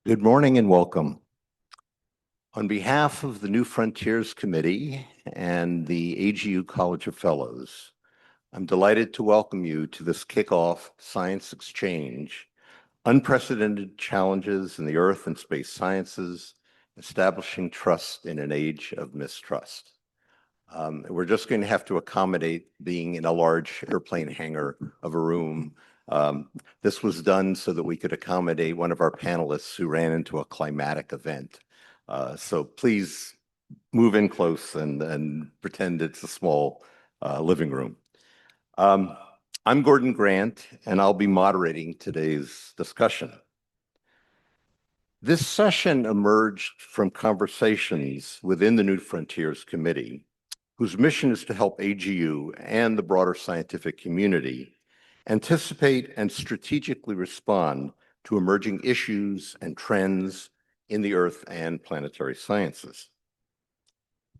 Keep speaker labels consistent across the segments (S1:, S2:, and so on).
S1: Good morning and welcome. On behalf of the New Frontiers Committee and the AGU College of Fellows, I'm delighted to welcome you to this kickoff science exchange, Unprecedented Challenges in the Earth and Space Sciences, Establishing Trust in an Age of Mistrust. We're just going to have to accommodate being in a large airplane hangar of a room. This was done so that we could accommodate one of our panelists who ran into a climatic event. So please move in close and pretend it's a small living room. I'm Gordon Grant, and I'll be moderating today's discussion. This session emerged from conversations within the New Frontiers Committee, whose mission is to help AGU and the broader scientific community anticipate and strategically respond to emerging issues and trends in the Earth and planetary sciences.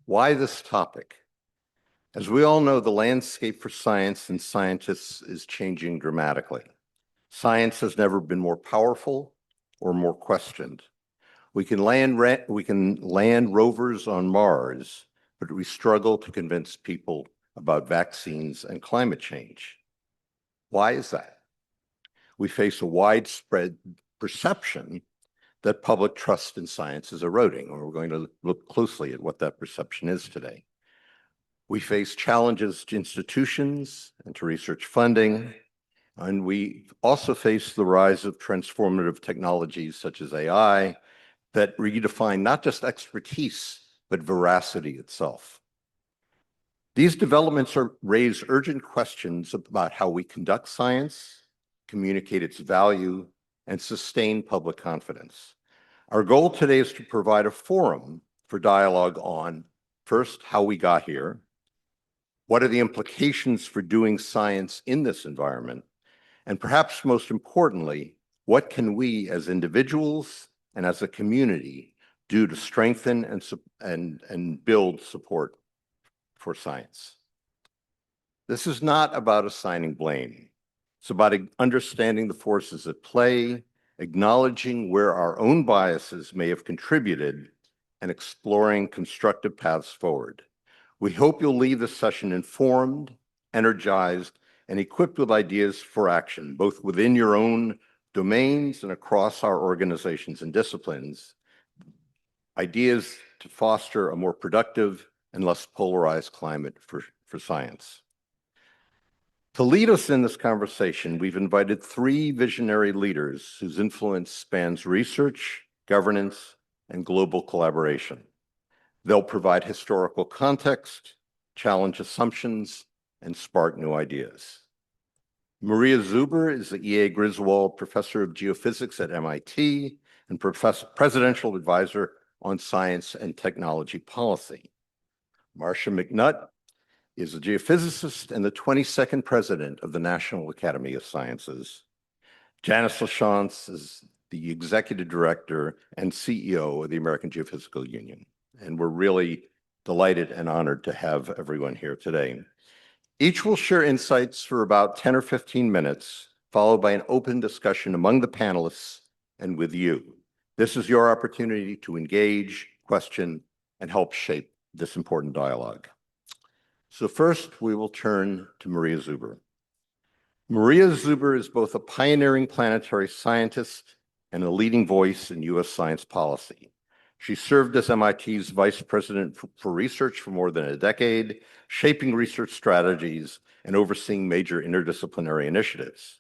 S1: Why this topic? As we all know, the landscape for science and scientists is changing dramatically. Science has never been more powerful or more questioned. We can land rovers on Mars, but we struggle to convince people about vaccines and climate change. Why is that? We face a widespread perception that public trust in science is eroding, and we're going to look closely at what that perception is today. We face challenges to institutions and to research funding, and we also face the rise of transformative technologies such as AI that redefine not just expertise, but veracity itself. These developments raise urgent questions about how we conduct science, communicate its value, and sustain public confidence. Our goal today is to provide a forum for dialogue on, first, how we got here, what are the implications for doing science in this environment, and perhaps most importantly, what can we as individuals and as a community do to strengthen and build support for science. This is not about assigning blame. It's about understanding the forces at play, acknowledging where our own biases may have contributed, and exploring constructive paths forward. We hope you'll leave this session informed, energized, and equipped with ideas for action, both within your own domains and across our organizations and disciplines, ideas to foster a more productive and less polarized climate for science. To lead us in this conversation, we've invited three visionary leaders whose influence spans research, governance, and global collaboration. They'll provide historical context, challenge assumptions, and spark new ideas. Maria Zuber is the E.A. Griswold Professor of Geophysics at MIT and Presidential Advisor on Science and Technology Policy. Marcia McNutt is a geophysicist and the 22nd president of the National Academy of Sciences. Janice Lachance is the executive director and CEO of the American Geophysical Union. And we're really delighted and honored to have everyone here today. Each will share insights for about 10 or 15 minutes, followed by an open discussion among the panelists and with you. This is your opportunity to engage, question, and help shape this important dialogue. So first, we will turn to Maria Zuber. Maria Zuber is both a pioneering planetary scientist and a leading voice in U.S. science policy. She served as MIT's vice president for research for more than a decade, shaping research strategies and overseeing major interdisciplinary initiatives.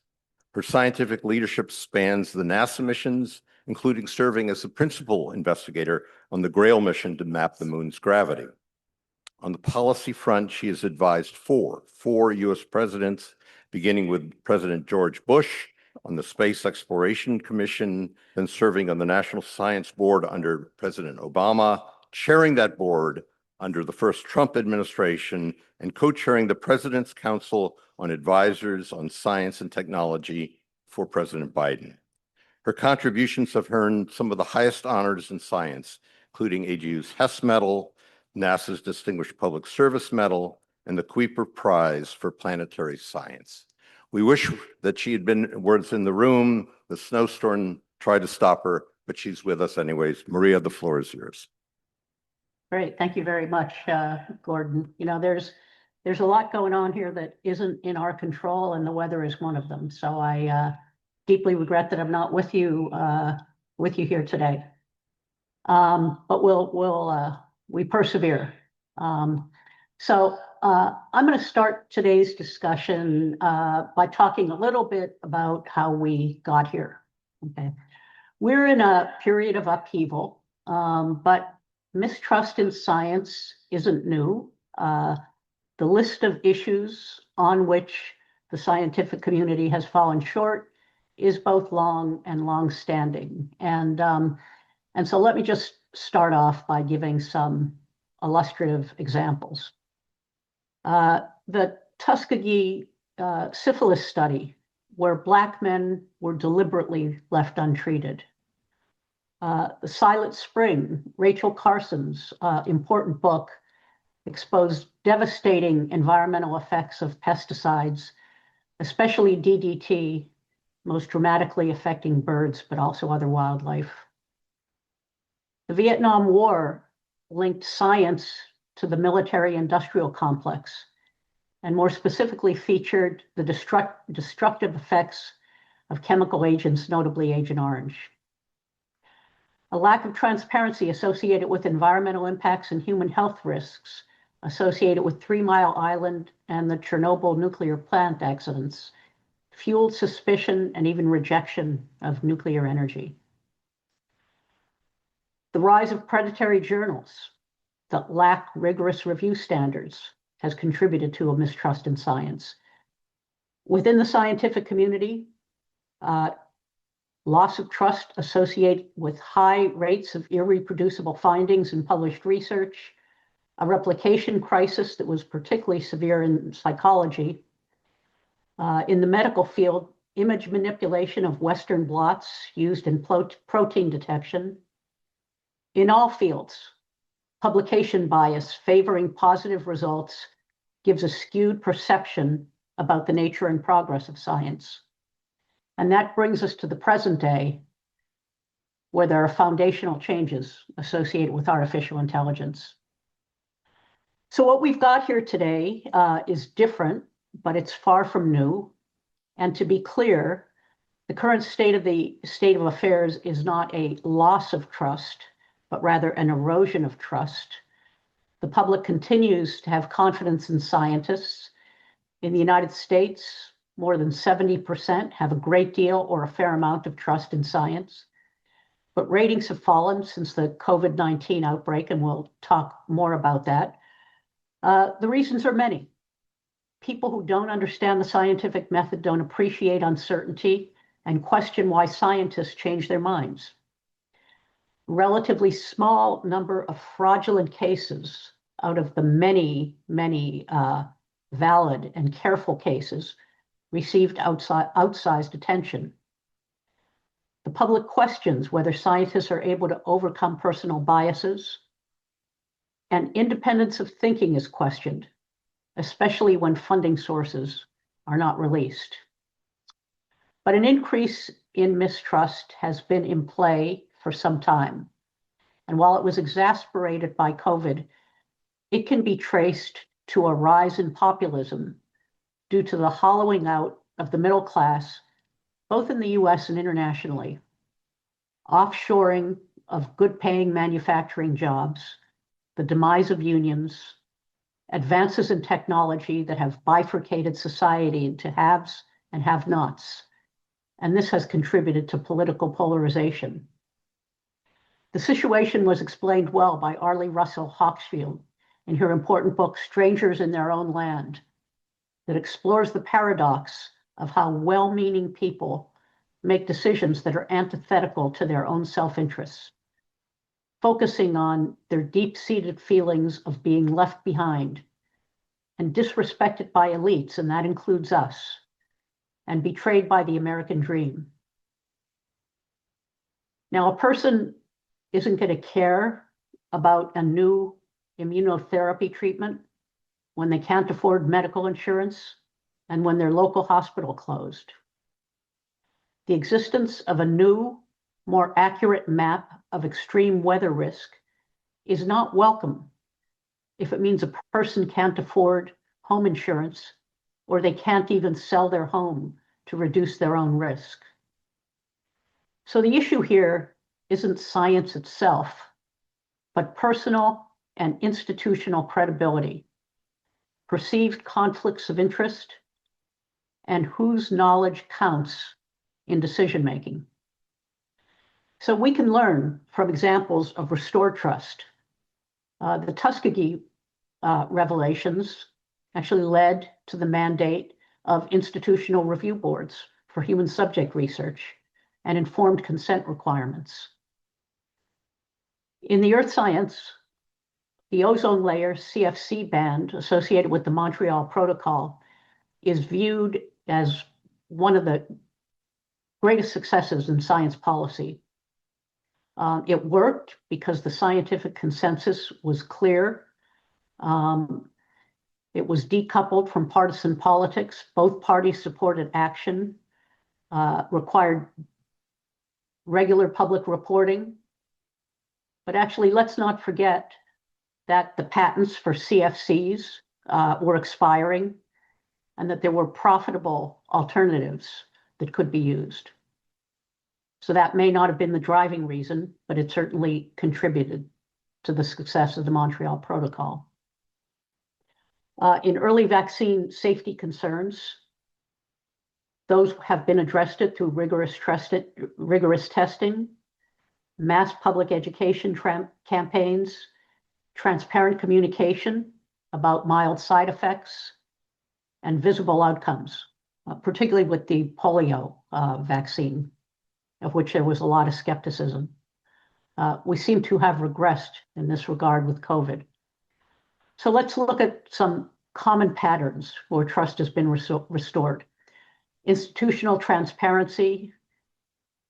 S1: Her scientific leadership spans the NASA missions, including serving as the principal investigator on the GRAIL mission to map the moon's gravity. On the policy front, she has advised four U.S. presidents, beginning with President George Bush on the Space Exploration Commission, then serving on the National Science Board under President Obama, chairing that board under the first Trump administration, and co-chairing the President's Council on Advisors on Science and Technology for President Biden. Her contributions have earned some of the highest honors in science, including AGU's Hess Medal, NASA's Distinguished Public Service Medal, and the Kuiper Prize for Planetary Science. We wish that she had been in the room. The snowstorm tried to stop her, but she's with us anyways. Maria, the floor is yours.
S2: Great. Thank you very much, Gordon. You know, there's a lot going on here that isn't in our control, and the weather is one of them. So I deeply regret that I'm not with you here today. But we persevere. So I'm going to start today's discussion by talking a little bit about how we got here. Okay, we're in a period of upheaval, but mistrust in science isn't new. The list of issues on which the scientific community has fallen short is both long and long-standing. And so let me just start off by giving some illustrative examples. The Tuskegee syphilis study, where Black men were deliberately left untreated. The Silent Spring, Rachel Carson's important book, exposed devastating environmental effects of pesticides, especially DDT, most dramatically affecting birds, but also other wildlife. The Vietnam War linked science to the military-industrial complex, and more specifically featured the destructive effects of chemical agents, notably Agent Orange. A lack of transparency associated with environmental impacts and human health risks associated with 3 Mile Island and the Chernobyl nuclear plant accidents fueled suspicion and even rejection of nuclear energy. The rise of predatory journals that lack rigorous review standards has contributed to a mistrust in science. Within the scientific community, loss of trust associated with high rates of irreproducible findings in published research, a replication crisis that was particularly severe in psychology. In the medical field, image manipulation of Western blots used in protein detection. In all fields, publication bias favoring positive results gives a skewed perception about the nature and progress of science. And that brings us to the present day, where there are foundational changes associated with artificial intelligence. So what we've got here today is different, but it's far from new. And to be clear, the current state of affairs is not a loss of trust, but rather an erosion of trust. The public continues to have confidence in scientists. In the United States, more than 70% have a great deal or a fair amount of trust in science. But ratings have fallen since the COVID-19 outbreak, and we'll talk more about that. The reasons are many. People who don't understand the scientific method don't appreciate uncertainty and question why scientists change their minds. Relatively small number of fraudulent cases out of the many valid and careful cases received outsized attention. The public questions whether scientists are able to overcome personal biases, and independence of thinking is questioned, especially when funding sources are not released. But an increase in mistrust has been in play for some time. And while it was exacerbated by COVID, it can be traced to a rise in populism due to the hollowing out of the middle class, both in the US and internationally, offshoring of good-paying manufacturing jobs, the demise of unions, advances in technology that have bifurcated society into haves and have-nots, and this has contributed to political polarization. The situation was explained well by Arlie Russell Hochschild in her important book, Strangers in Their Own Land, that explores the paradox of how well-meaning people make decisions that are antithetical to their own self-interests, focusing on their deep-seated feelings of being left behind and disrespected by elites, and that includes us, and betrayed by the American dream. Now, a person isn't going to care about a new immunotherapy treatment when they can't afford medical insurance and when their local hospital closed. The existence of a new more accurate map of extreme weather risk is not welcome if it means a person can't afford home insurance or they can't even sell their home to reduce their own risk. So the issue here isn't science itself, but personal and institutional credibility, perceived conflicts of interest, and whose knowledge counts in decision-making. So we can learn from examples of restored trust. The Tuskegee revelations actually led to the mandate of institutional review boards for human subject research and informed consent requirements. In the earth science, the ozone layer CFC band associated with the Montreal Protocol is viewed as one of the greatest successes in science policy. It worked because the scientific consensus was clear. It was decoupled from partisan politics. Both parties supported action, required regular public reporting. But actually, let's not forget that the patents for CFCs were expiring and that there were profitable alternatives that could be used. So that may not have been the driving reason, but it certainly contributed to the success of the Montreal Protocol. In early vaccine safety concerns, those have been addressed through rigorous testing, mass public education campaigns, transparent communication about mild side effects, and visible outcomes, particularly with the polio vaccine, of which there was a lot of skepticism. We seem to have regressed in this regard with COVID. So let's look at some common patterns where trust has been restored. Institutional transparency,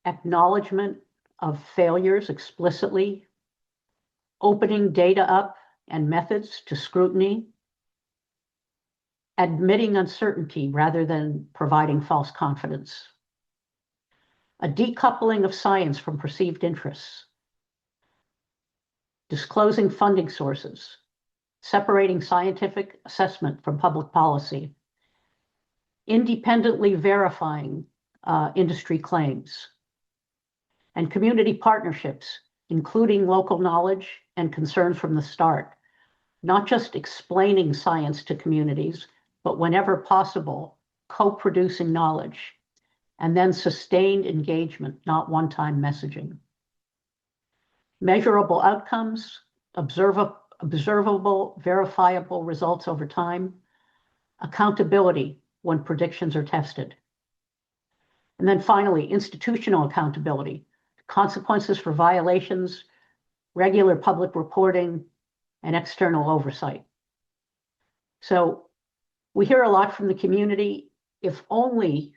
S2: acknowledgement of failures explicitly, opening data up and methods to scrutiny, admitting uncertainty rather than providing false confidence, a decoupling of science from perceived interests, disclosing funding sources, separating scientific assessment from public policy, independently verifying industry claims, and community partnerships, including local knowledge and concerns from the start, not just explaining science to communities, but whenever possible, co-producing knowledge, and then sustained engagement, not one-time messaging. Measurable outcomes, observable, verifiable results over time, accountability when predictions are tested. And then finally, institutional accountability, consequences for violations, regular public reporting, and external oversight. So we hear a lot from the community. If only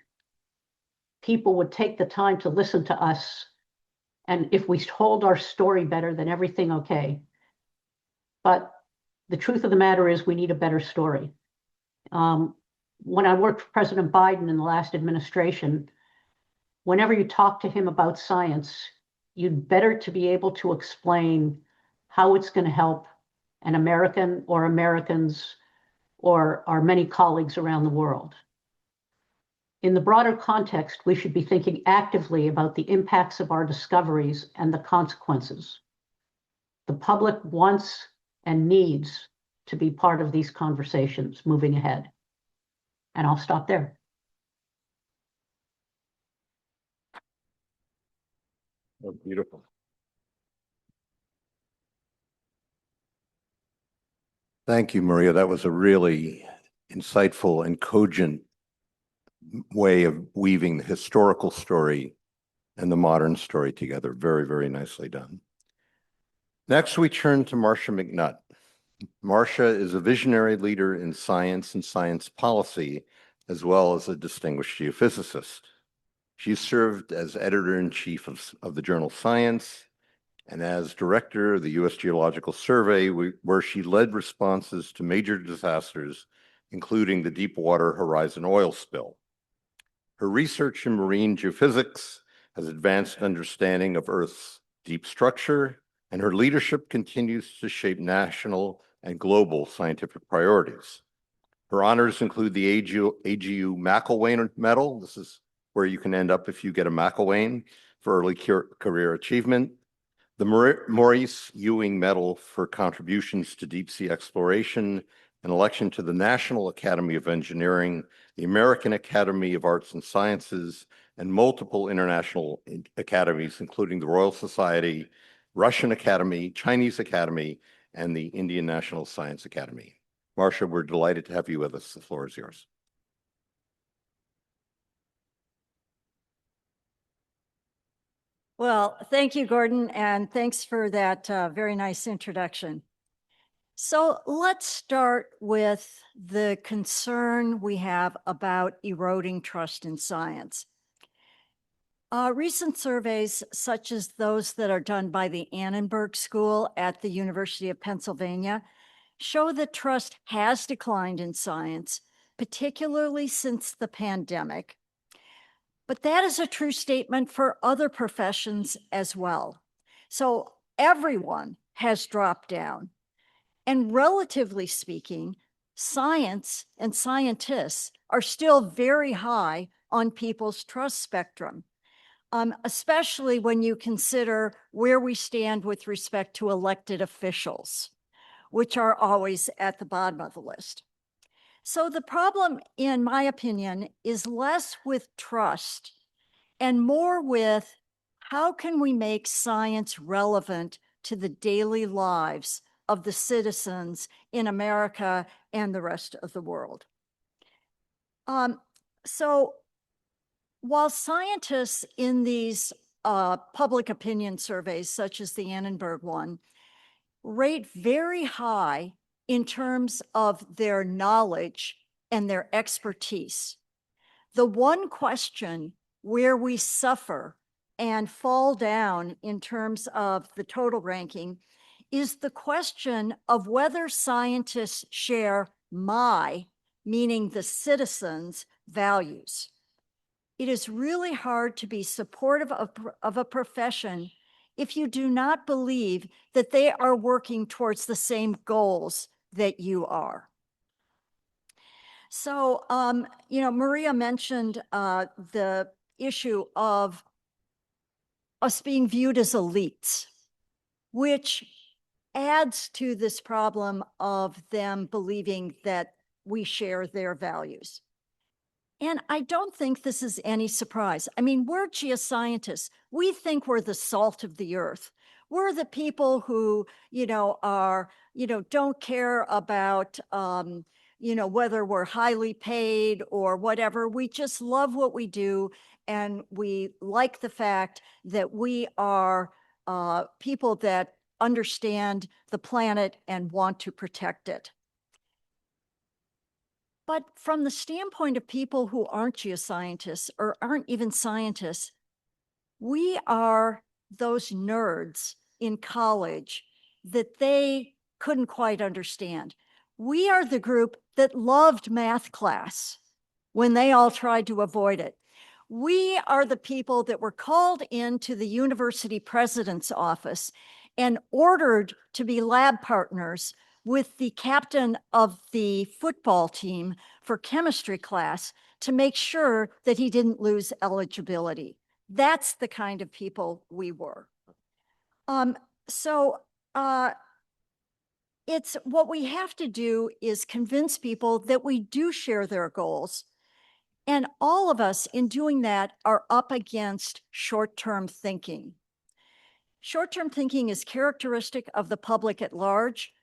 S2: people would take the time to listen to us, and if we told our story better, then everything okay. But the truth of the matter is we need a better story. When I worked for President Biden in the last administration, whenever you talk to him about science, you'd better to be able to explain how it's going to help an American or Americans or our many colleagues around the world. In the broader context, we should be thinking actively about the impacts of our discoveries and the consequences. The public wants and needs to be part of these conversations moving ahead. And I'll stop there.
S1: Oh, beautiful. Thank you, Maria. That was a really insightful and cogent way of weaving the historical story and the modern story together. Very, very nicely done. Next, we turn to Marcia McNutt. Marcia is a visionary leader in science and science policy, as well as a distinguished geophysicist. She served as editor-in-chief of the journal Science and as director of the U.S. Geological Survey, where she led responses to major disasters, including the Deepwater Horizon oil spill. Her research in marine geophysics has advanced understanding of Earth's deep structure, and her leadership continues to shape national and global scientific priorities. Her honors include the AGU McElwain Medal. This is where you can end up if you get a McElwain for early career achievement. The Maurice Ewing Medal for contributions to deep sea exploration, an election to the National Academy of Engineering, the American Academy of Arts and Sciences, and multiple international academies, including the Royal Society, Russian Academy, Chinese Academy, and the Indian National Science Academy. Marcia, we're delighted to have you with us. The floor is yours.
S3: Well, thank you, Gordon, and thanks for that very nice introduction. So let's start with the concern we have about eroding trust in science. Recent surveys, such as those that are done by the Annenberg School at the University of Pennsylvania, show that trust has declined in science, particularly since the pandemic. But that is a true statement for other professions as well. So everyone has dropped down. And relatively speaking, science and scientists are still very high on people's trust spectrum, especially when you consider where we stand with respect to elected officials, which are always at the bottom of the list. So the problem, in my opinion, is less with trust and more with how can we make science relevant to the daily lives of the citizens in America and the rest of the world. So while scientists in these public opinion surveys, such as the Annenberg one, rate very high in terms of their knowledge and their expertise, the one question where we suffer and fall down in terms of the total ranking is the question of whether scientists share my, meaning the citizens' values. It is really hard to be supportive of a profession if you do not believe that they are working towards the same goals that you are. So, Maria mentioned the issue of us being viewed as elites, which adds to this problem of them believing that we share their values. And I don't think this is any surprise. I mean, we're geoscientists. We think we're the salt of the earth. We're the people who, don't care about, whether we're highly paid or whatever. We just love what we do. And we like the fact that we are people that understand the planet and want to protect it. But from the standpoint of people who aren't geoscientists or aren't even scientists, we are those nerds in college that they couldn't quite understand. We are the group that loved math class when they all tried to avoid it. We are the people that were called into the university president's office and ordered to be lab partners with the captain of the football team for chemistry class to make sure that he didn't lose eligibility. That's the kind of people we were. It's what we have to do is convince people that we do share their goals. And all of us in doing that are up against short-term thinking. Short-term thinking is characteristic of the public at large,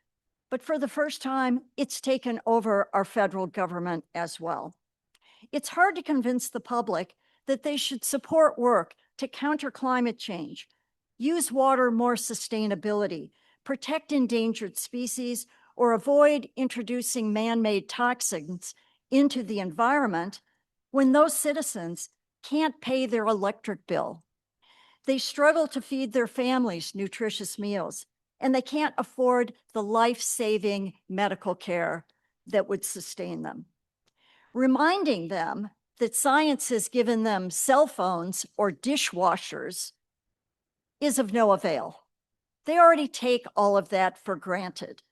S3: but for the first time, it's taken over our federal government as well. It's hard to convince the public that they should support work to counter climate change, use water more sustainability, protect endangered species, or avoid introducing man-made toxins into the environment when those citizens can't pay their electric bill. They struggle to feed their families nutritious meals, and they can't afford the life-saving medical care that would sustain them. Reminding them that science has given them cell phones or dishwashers is of no avail. They already take all of that for granted.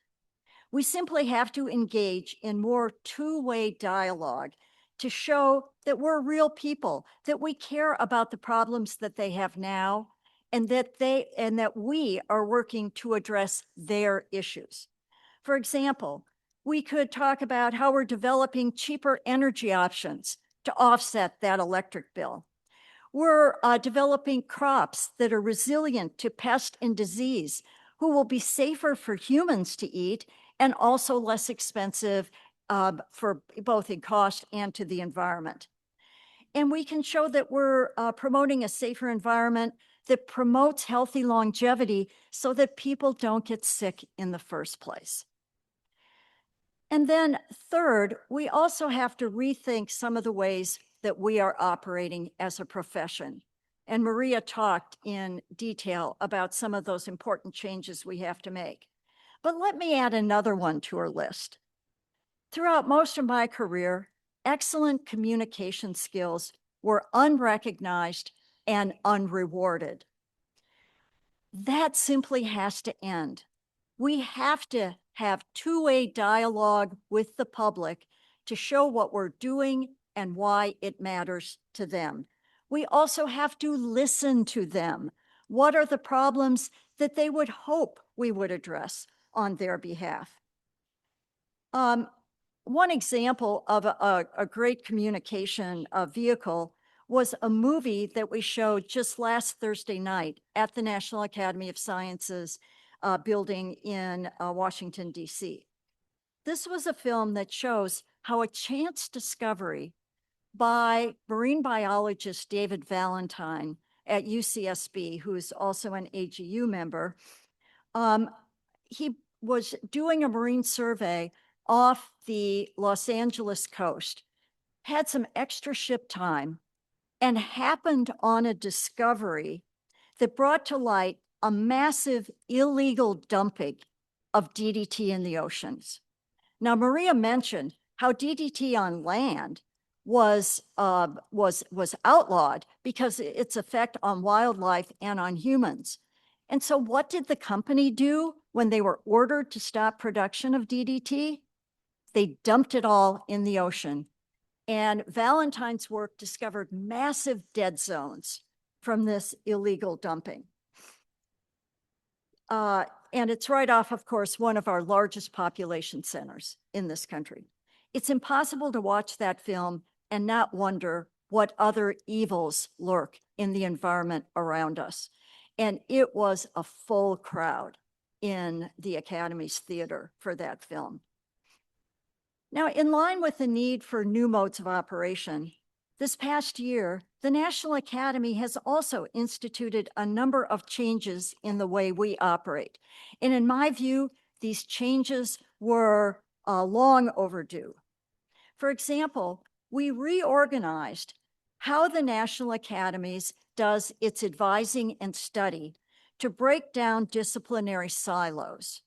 S3: We simply have to engage in more two-way dialogue to show that we're real people, that we care about the problems that they have now, and that we are working to address their issues. For example, we could talk about how we're developing cheaper energy options to offset that electric bill. We're developing crops that are resilient to pest and disease, who will be safer for humans to eat and also less expensive for both in cost and to the environment. And we can show that we're promoting a safer environment that promotes healthy longevity so that people don't get sick in the first place. And then third, we also have to rethink some of the ways that we are operating as a profession. And Maria talked in detail about some of those important changes we have to make. But let me add another one to our list. Throughout most of my career, excellent communication skills were unrecognized and unrewarded. That simply has to end. We have to have two-way dialogue with the public to show what we're doing and why it matters to them. We also have to listen to them. What are the problems that they would hope we would address on their behalf? One example of a great communication vehicle was a movie that we showed just last Thursday night at the National Academy of Sciences building in Washington, D.C. This was a film that shows how a chance discovery by marine biologist David Valentine at UCSB, who is also an AGU member, he was doing a marine survey off the Los Angeles coast, had some extra ship time, and happened on a discovery that brought to light a massive illegal dumping of DDT in the oceans. Now, Maria mentioned how DDT on land was outlawed because its effect on wildlife and on humans. And so what did the company do when they were ordered to stop production of DDT? They dumped it all in the ocean. And Valentine's work discovered massive dead zones from this illegal dumping. And it's right off, of course, one of our largest population centers in this country. It's impossible to watch that film and not wonder what other evils lurk in the environment around us. And it was a full crowd in the Academy's theater for that film. Now, in line with the need for new modes of operation, this past year, the National Academy has also instituted a number of changes in the way we operate. And in my view, these changes were long overdue. For example, we reorganized how the National Academies does its advising and study to break down disciplinary silos.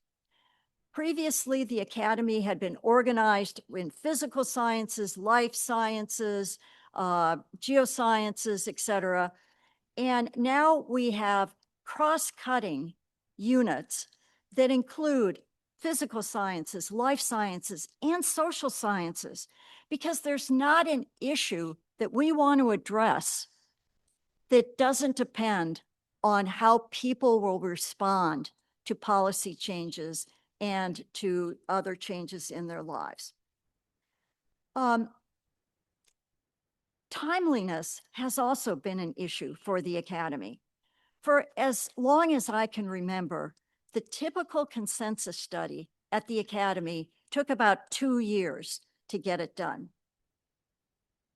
S3: Previously, the Academy had been organized in physical sciences, life sciences, geosciences, et cetera. And now we have cross-cutting units that include physical sciences, life sciences, and social sciences, because there's not an issue that we want to address that doesn't depend on how people will respond to policy changes and to other changes in their lives. Timeliness has also been an issue for the Academy. For as long as I can remember, the typical consensus study at the Academy took about 2 years to get it done.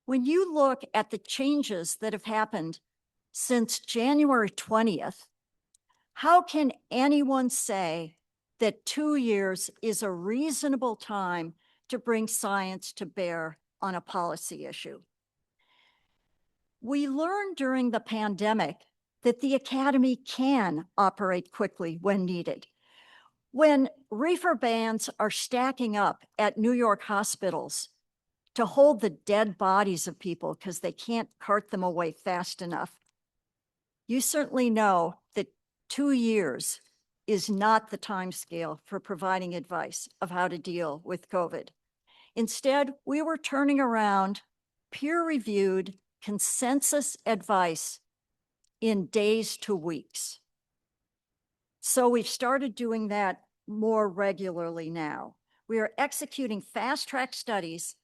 S3: When you look at the changes that have happened since January 20th, how can anyone say that 2 years is a reasonable time to bring science to bear on a policy issue? We learned during the pandemic that the Academy can operate quickly when needed. When reefer bans are stacking up at New York hospitals to hold the dead bodies of people because they can't cart them away fast enough. You certainly know that 2 years is not the time scale for providing advice of how to deal with COVID. Instead, we were turning around peer-reviewed consensus advice in days to weeks. So we've started doing that more regularly now. We are executing fast-track studies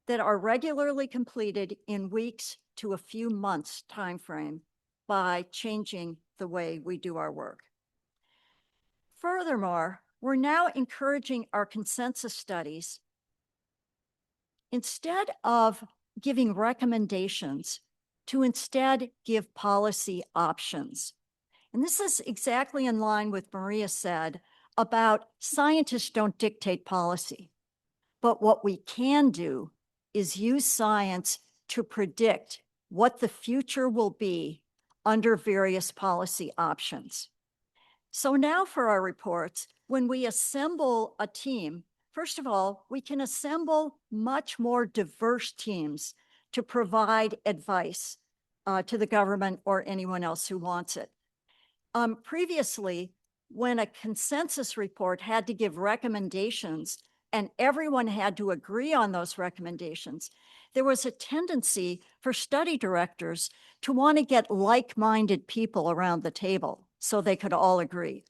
S3: that are regularly completed in weeks to a few months timeframe by changing the way we do our work. Furthermore, we're now encouraging our consensus studies, instead of giving recommendations, to instead give policy options. And this is exactly in line with Maria said about scientists don't dictate policy, but what we can do is use science to predict what the future will be under various policy options. So now for our reports, when we assemble a team, first of all, we can assemble much more diverse teams to provide advice to the government or anyone else who wants it. Previously, when a consensus report had to give recommendations and everyone had to agree on those recommendations, there was a tendency for study directors to want to get like-minded people around the table so they could all agree.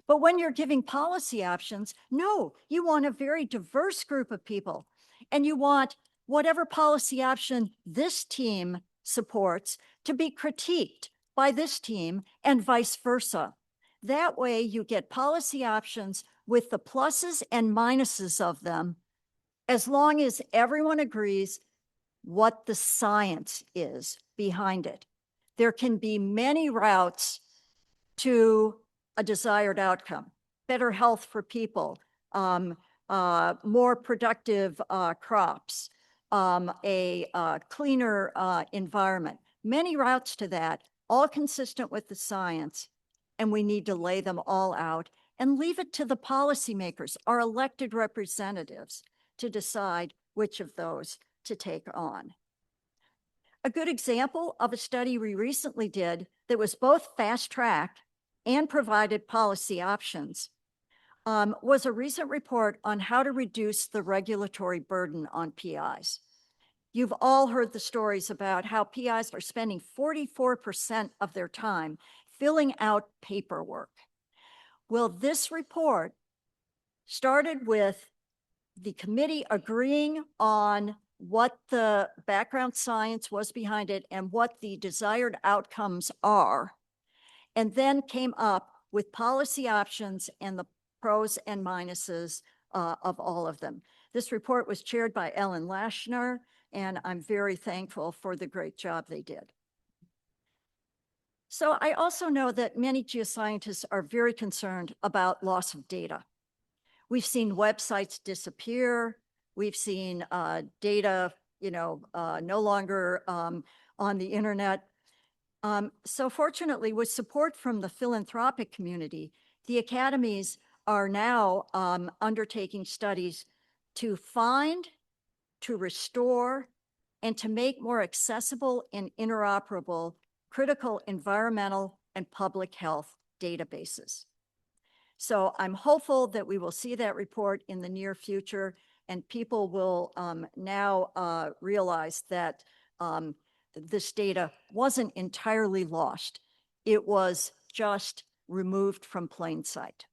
S3: But when you're giving policy options, no, you want a very diverse group of people, and you want whatever policy option this team supports to be critiqued by this team and vice versa. That way you get policy options with the pluses and minuses of them, as long as everyone agrees what the science is behind it. There can be many routes to a desired outcome: better health for people, more productive crops, a cleaner environment. Many routes to that, all consistent with the science, and we need to lay them all out and leave it to the policymakers, our elected representatives, to decide which of those to take on. A good example of a study we recently did that was both fast-tracked and provided policy options was a recent report on how to reduce the regulatory burden on PIs. You've all heard the stories about how PIs are spending 44% of their time filling out paperwork. Well, this report started with the committee agreeing on what the background science was behind it and what the desired outcomes are, and then came up with policy options and the pros and minuses of all of them. This report was chaired by Ellen Lachance, and I'm very thankful for the great job they did. So I also know that many geoscientists are very concerned about loss of data. We've seen websites disappear. We've seen data, no longer on the internet. So fortunately, with support from the philanthropic community, the academies are now undertaking studies to find, to restore, and to make more accessible and interoperable critical environmental and public health databases. So I'm hopeful that we will see that report in the near future, and people will now realize that this data wasn't entirely lost. It was just removed from plain sight.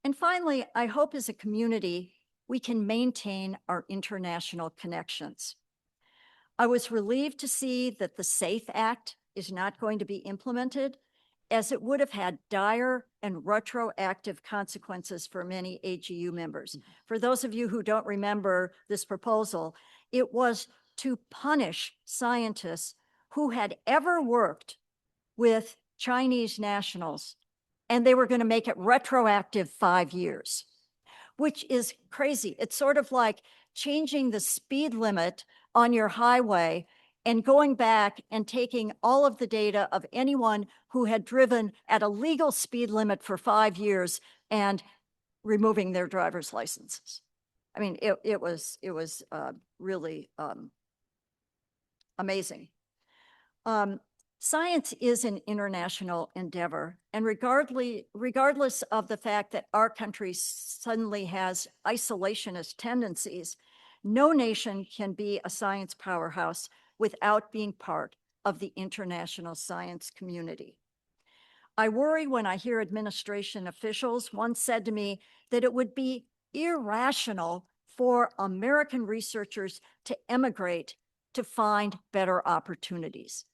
S3: And finally, I hope as a community, we can maintain our international connections. I was relieved to see that the SAFE Act is not going to be implemented, as it would have had dire and retroactive consequences for many AGU members. For those of you who don't remember this proposal, it was to punish scientists who had ever worked with Chinese nationals, and they were going to make it retroactive 5 years, which is crazy. It's sort of like changing the speed limit on your highway and going back and taking all of the data of anyone who had driven at a legal speed limit for 5 years and removing their driver's licenses. I mean, it was really amazing. Science is an international endeavor, and regardless of the fact that our country suddenly has isolationist tendencies, no nation can be a science powerhouse without being part of the international science community. I worry when I hear administration officials once said to me that it would be irrational for American researchers to emigrate to find better opportunities.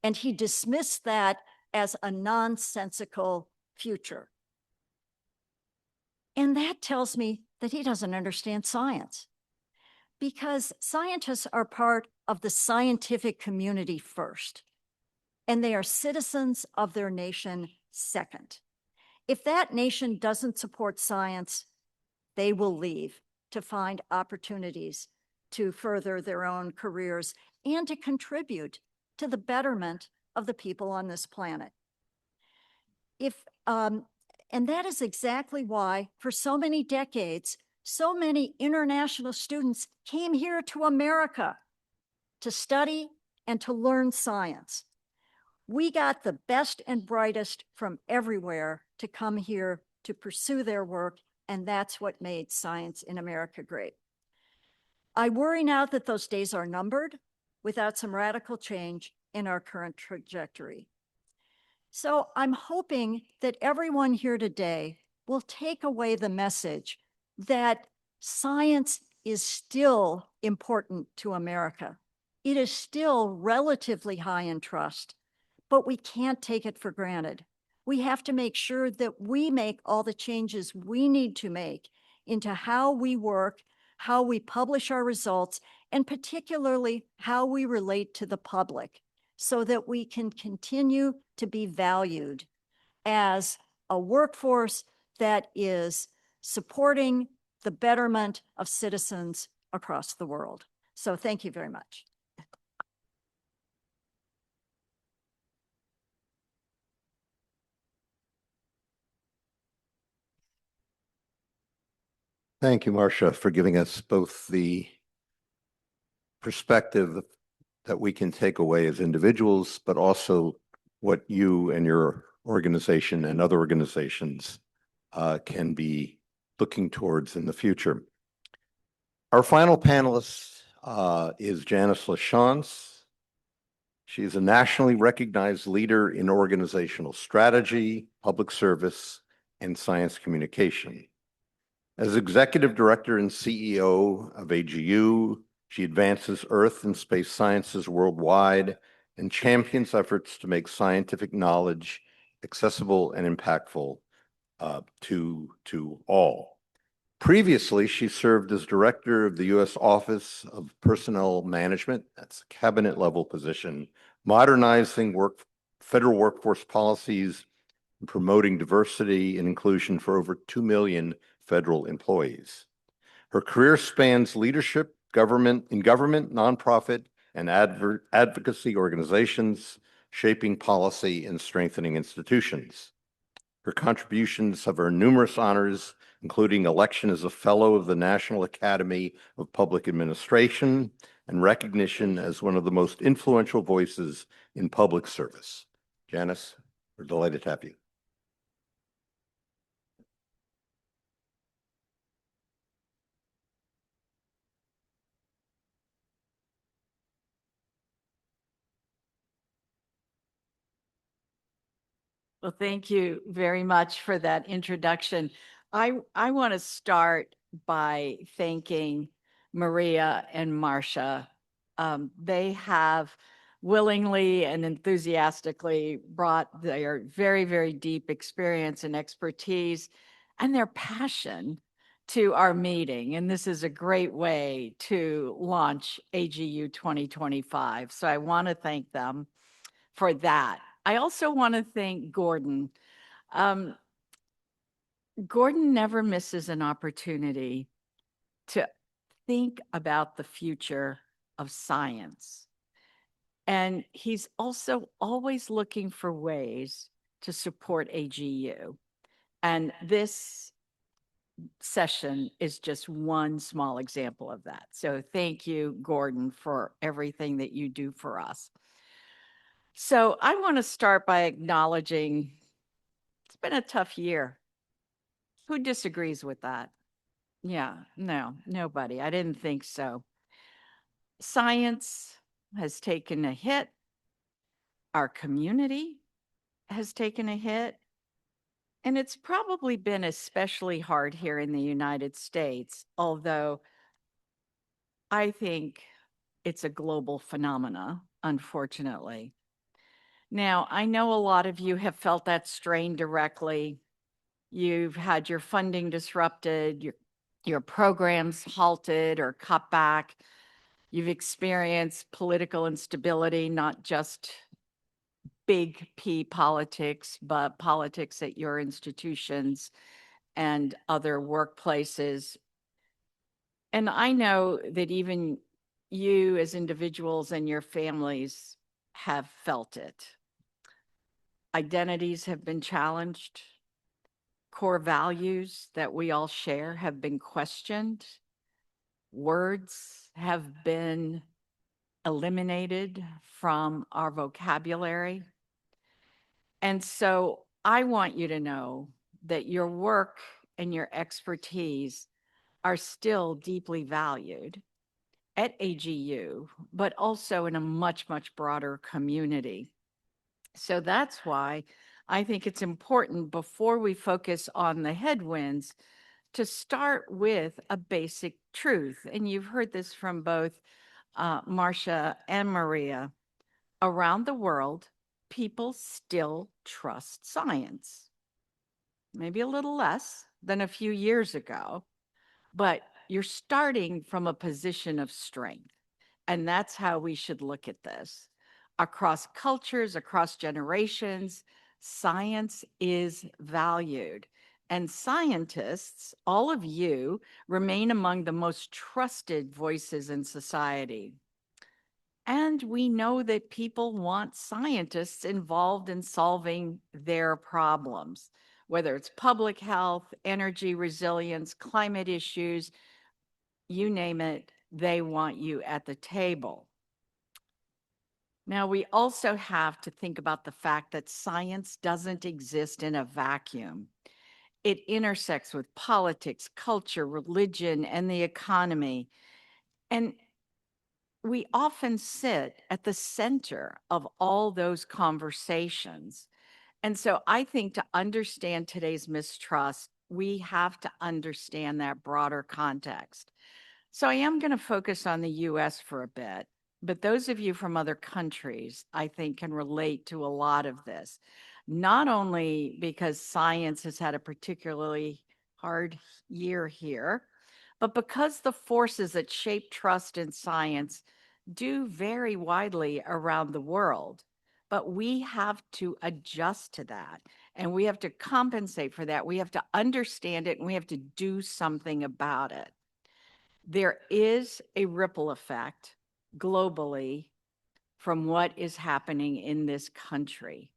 S3: And he dismissed that as a nonsensical future. And that tells me that he doesn't understand science, because scientists are part of the scientific community first, and they are citizens of their nation second. If that nation doesn't support science, they will leave to find opportunities to further their own careers and to contribute to the betterment of the people on this planet. And that is exactly why, for so many decades, so many international students came here to America to study and to learn science. We got the best and brightest from everywhere to come here to pursue their work, and that's what made science in America great. I worry now that those days are numbered without some radical change in our current trajectory. So I'm hoping that everyone here today will take away the message that science is still important to America. It is still relatively high in trust, but we can't take it for granted. We have to make sure that we make all the changes we need to make into how we work, how we publish our results, and particularly how we relate to the public, so that we can continue to be valued as a workforce that is supporting the betterment of citizens across the world. So thank you very much.
S1: Thank you, Marcia, for giving us both the perspective that we can take away as individuals, but also what you and your organization and other organizations can be looking towards in the future. Our final panelist is Janice Lachance. She is a nationally recognized leader in organizational strategy, public service, and science communication. As Executive Director and CEO of AGU, she advances Earth and space sciences worldwide and champions efforts to make scientific knowledge accessible and impactful to all. Previously, she served as Director of the U.S. Office of Personnel Management, that's a cabinet-level position, modernizing federal workforce policies and promoting diversity and inclusion for over 2 million federal employees. Her career spans leadership, government, nonprofit, and advocacy organizations, shaping policy and strengthening institutions. Her contributions have earned numerous honors, including election as a Fellow of the National Academy of Public Administration and recognition as one of the most influential voices in public service. Janice, we're delighted to have you.
S4: Well, thank you very much for that introduction. I want to start by thanking Maria and Marcia. They have willingly and enthusiastically brought their very, very deep experience and expertise and their passion to our meeting. And this is a great way to launch AGU 2025. So I want to thank them for that. I also want to thank Gordon. Gordon never misses an opportunity to think about the future of science. And he's also always looking for ways to support AGU. And this session is just one small example of that. So thank you, Gordon, for everything that you do for us. So I want to start by acknowledging it's been a tough year. Who disagrees with that? Yeah, no, nobody. I didn't think so. Science has taken a hit. Our community has taken a hit. And it's probably been especially hard here in the United States, although I think it's a global phenomena, unfortunately. Now, I know a lot of you have felt that strain directly. You've had your funding disrupted, your programs halted or cut back. You've experienced political instability, not just big P politics, but politics at your institutions and other workplaces. And I know that even you as individuals and your families have felt it. Identities have been challenged. Core values that we all share have been questioned. Words have been eliminated from our vocabulary. And so I want you to know that your work and your expertise are still deeply valued at AGU, but also in a much, much broader community. So that's why I think it's important before we focus on the headwinds to start with a basic truth. And you've heard this from both Marcia and Maria. Around the world, people still trust science. Maybe a little less than a few years ago, but you're starting from a position of strength. And that's how we should look at this. Across cultures, across generations, science is valued. And scientists, all of you, remain among the most trusted voices in society. And we know that people want scientists involved in solving their problems, whether it's public health, energy resilience, climate issues, you name it, they want you at the table. Now, we also have to think about the fact that science doesn't exist in a vacuum. It intersects with politics, culture, religion, and the economy. And we often sit at the center of all those conversations. And so I think to understand today's mistrust, we have to understand that broader context. So I am going to focus on the US for a bit, but those of you from other countries, I think, can relate to a lot of this, not only because science has had a particularly hard year here, but because the forces that shape trust in science do vary widely around the world. But we have to adjust to that, and we have to compensate for that. We have to understand it, and we have to do something about it. There is a ripple effect globally from what is happening in this country.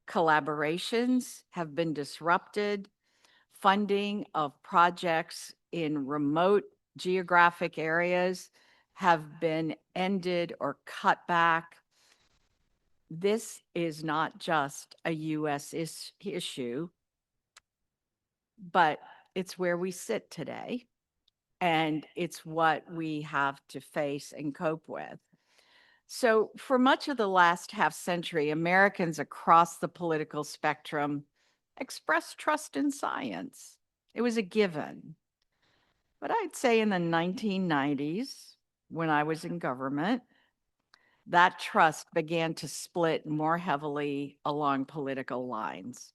S4: Collaborations have been disrupted. Funding of projects in remote geographic areas have been ended or cut back. This is not just a US issue, but it's where we sit today. And it's what we have to face and cope with. So for much of the last half century, Americans across the political spectrum expressed trust in science. It was a given. But I'd say in the 1990s, when I was in government, that trust began to split more heavily along political lines.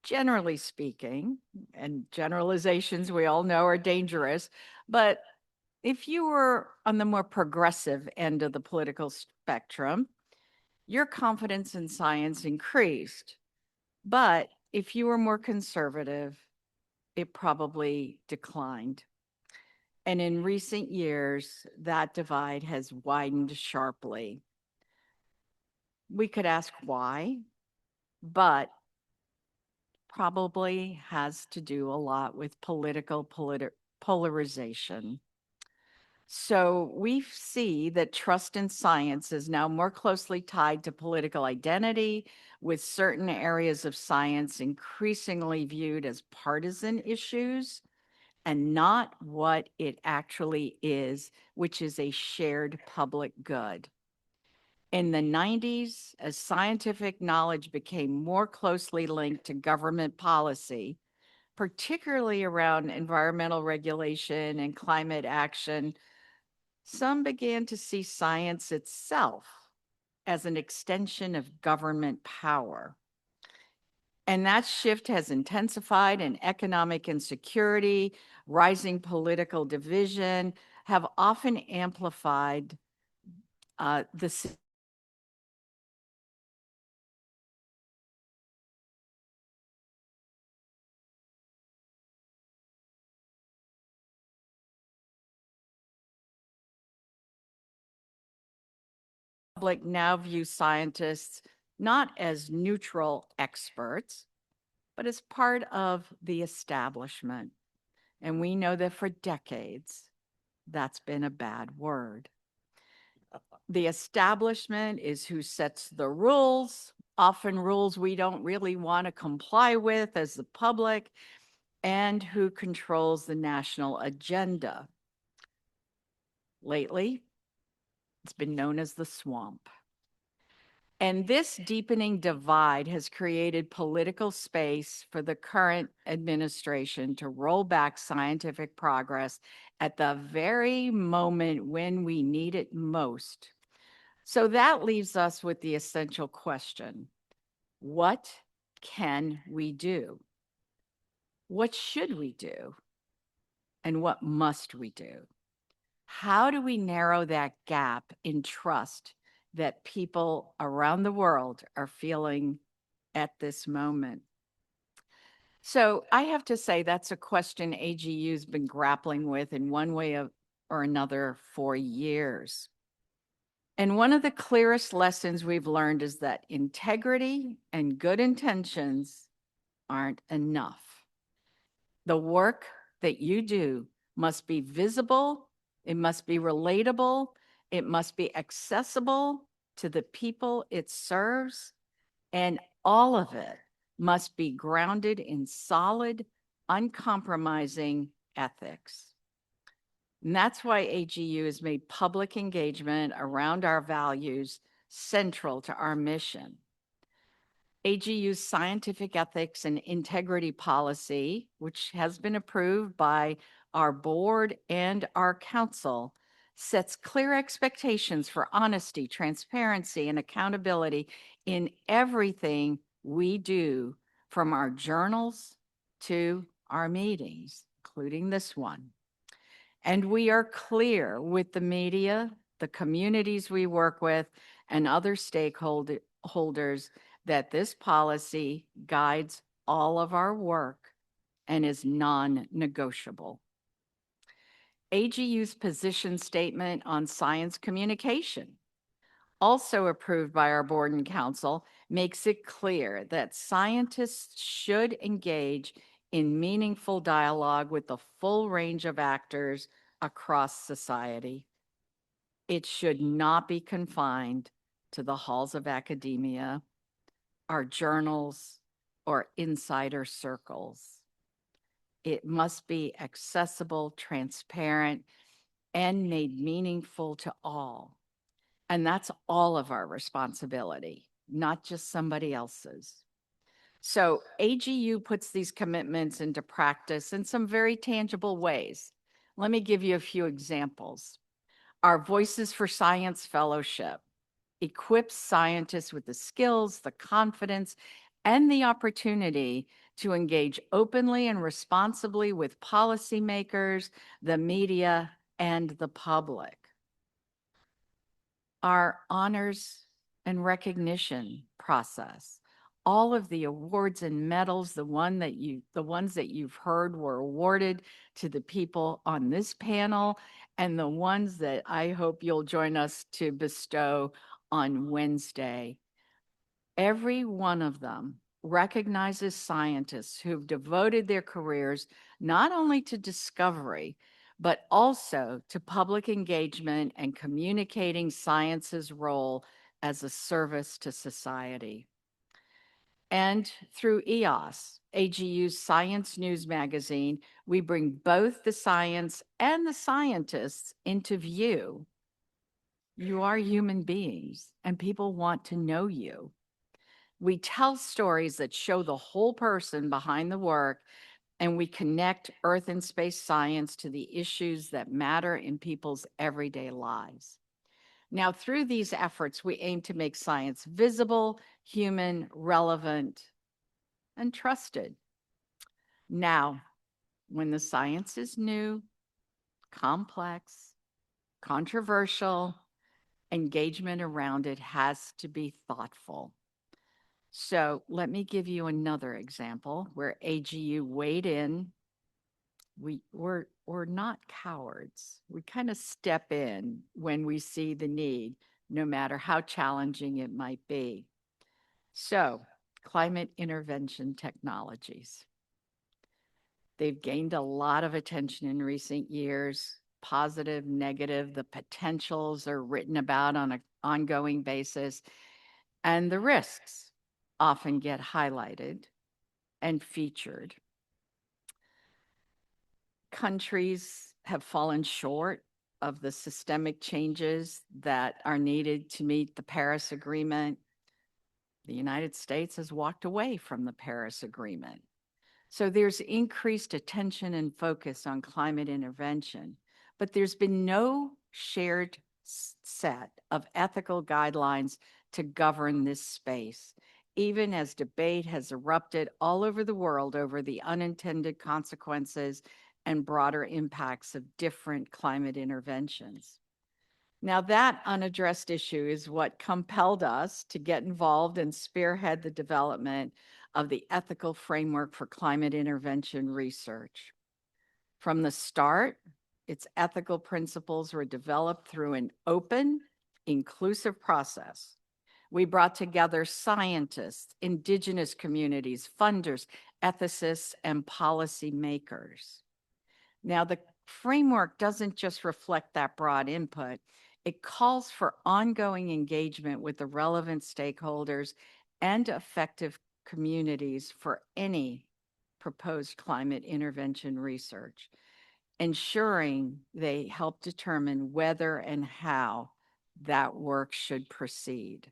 S4: Generally speaking, and generalizations we all know are dangerous, but if you were on the more progressive end of the political spectrum, your confidence in science increased. But if you were more conservative, it probably declined. And in recent years, that divide has widened sharply. We could ask why, but probably has to do a lot with political polarization. So we see that trust in science is now more closely tied to political identity, with certain areas of science increasingly viewed as partisan issues and not what it actually is, which is a shared public good. In the 90s, as scientific knowledge became more closely linked to government policy, particularly around environmental regulation and climate action, some began to see science itself as an extension of government power. And that shift has intensified, and economic insecurity, rising political division have often amplified the public now view scientists not as neutral experts, but as part of the establishment. And we know that for decades, that's been a bad word. The establishment is who sets the rules, often rules we don't really want to comply with as the public, and who controls the national agenda. Lately, it's been known as the swamp. And this deepening divide has created political space for the current administration to roll back scientific progress at the very moment when we need it most. So that leaves us with the essential question: what can we do? What should we do? And what must we do? How do we narrow that gap in trust that people around the world are feeling at this moment? So I have to say that's a question AGU's been grappling with in one way or another for years. And one of the clearest lessons we've learned is that integrity and good intentions aren't enough. The work that you do must be visible, it must be relatable, it must be accessible to the people it serves, and all of it must be grounded in solid, uncompromising ethics. And that's why AGU has made public engagement around our values central to our mission. AGU's scientific ethics and integrity policy, which has been approved by our board and our council, sets clear expectations for honesty, transparency, and accountability in everything we do, from our journals to our meetings, including this one. And we are clear with the media, the communities we work with, and other stakeholders that this policy guides all of our work and is non-negotiable. AGU's position statement on science communication, also approved by our board and council, makes it clear that scientists should engage in meaningful dialogue with the full range of actors across society. It should not be confined to the halls of academia, our journals, or insider circles. It must be accessible, transparent, and made meaningful to all. And that's all of our responsibility, not just somebody else's. So AGU puts these commitments into practice in some very tangible ways. Let me give you a few examples. Our Voices for Science Fellowship equips scientists with the skills, the confidence, and the opportunity to engage openly and responsibly with policymakers, the media, and the public. Our honors and recognition process, all of the awards and medals, the ones that you've heard were awarded to the people on this panel, and the ones that I hope you'll join us to bestow on Wednesday. Every one of them recognizes scientists who've devoted their careers not only to discovery, but also to public engagement and communicating science's role as a service to society. And through EOS, AGU's Science News magazine, we bring both the science and the scientists into view. You are human beings, and people want to know you. We tell stories that show the whole person behind the work, and we connect Earth and space science to the issues that matter in people's everyday lives. Now, through these efforts, we aim to make science visible, human, relevant, and trusted. Now, when the science is new, complex, controversial, engagement around it has to be thoughtful. So let me give you another example where AGU weighed in. We're not cowards. We kind of step in when we see the need, no matter how challenging it might be. So, climate intervention technologies. They've gained a lot of attention in recent years, positive, negative. The potentials are written about on an ongoing basis, and the risks often get highlighted and featured. Countries have fallen short of the systemic changes that are needed to meet the Paris Agreement. The United States has walked away from the Paris Agreement. So there's increased attention and focus on climate intervention, but there's been no shared set of ethical guidelines to govern this space, even as debate has erupted all over the world over the unintended consequences and broader impacts of different climate interventions. Now, that unaddressed issue is what compelled us to get involved and spearhead the development of the ethical framework for climate intervention research. From the start, its ethical principles were developed through an open, inclusive process. We brought together scientists, indigenous communities, funders, ethicists, and policymakers. Now, the framework doesn't just reflect that broad input. It calls for ongoing engagement with the relevant stakeholders and effective communities for any proposed climate intervention research, ensuring they help determine whether and how that work should proceed.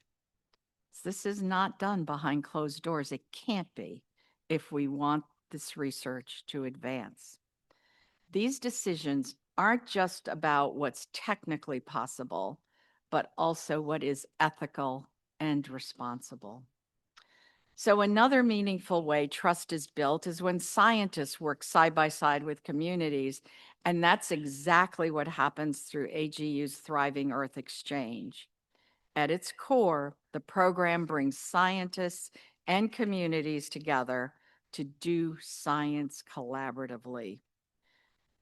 S4: This is not done behind closed doors. It can't be if we want this research to advance. These decisions aren't just about what's technically possible, but also what is ethical and responsible. So another meaningful way trust is built is when scientists work side by side with communities, and that's exactly what happens through AGU's Thriving Earth Exchange. At its core, the program brings scientists and communities together to do science collaboratively.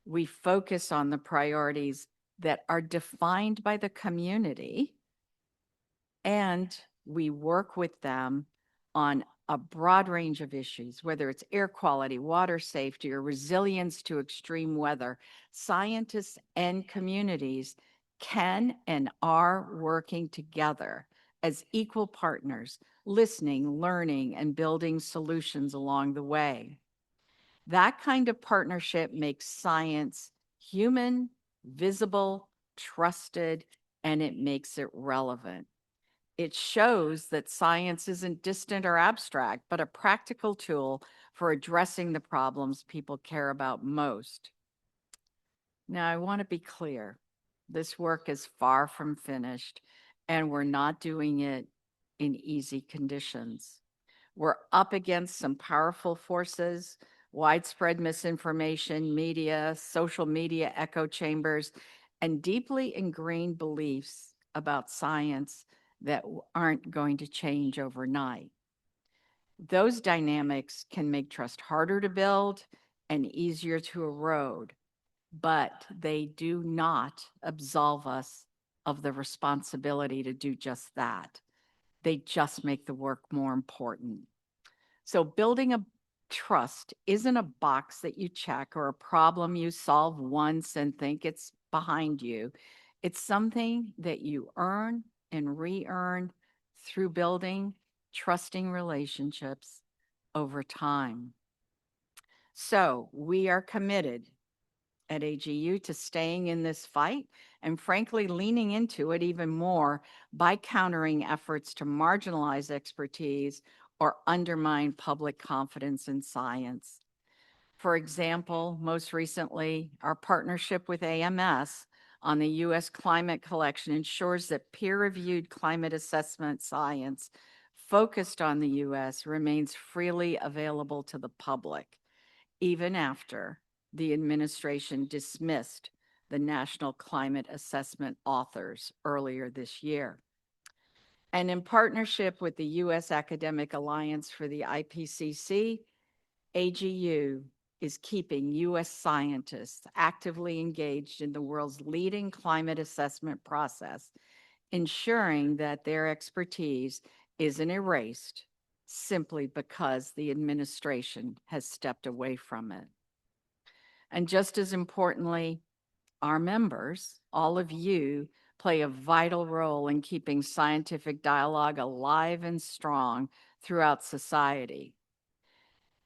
S4: We focus on the priorities that are defined by the community, and we work with them on a broad range of issues, whether it's air quality, water safety, or resilience to extreme weather. Scientists and communities can and are working together as equal partners, listening, learning, and building solutions along the way. That kind of partnership makes science human, visible, trusted, and it makes it relevant. It shows that science isn't distant or abstract, but a practical tool for addressing the problems people care about most. Now, I want to be clear. This work is far from finished, and we're not doing it in easy conditions. We're up against some powerful forces, widespread misinformation, media, social media echo chambers, and deeply ingrained beliefs about science that aren't going to change overnight. Those dynamics can make trust harder to build and easier to erode, but they do not absolve us of the responsibility to do just that. They just make the work more important. So building a trust isn't a box that you check or a problem you solve once and think it's behind you. It's something that you earn and re-earn through building trusting relationships over time. So we are committed at AGU to staying in this fight and frankly leaning into it even more by countering efforts to marginalize expertise or undermine public confidence in science. For example, most recently, our partnership with AMS on the U.S. climate collection ensures that peer-reviewed climate assessment science focused on the U.S. remains freely available to the public, even after the administration dismissed the National Climate Assessment authors earlier this year. And in partnership with the U.S. Academic Alliance for the IPCC, AGU is keeping U.S. scientists actively engaged in the world's leading climate assessment process, ensuring that their expertise isn't erased simply because the administration has stepped away from it. And just as importantly, our members, all of you, play a vital role in keeping scientific dialogue alive and strong throughout society.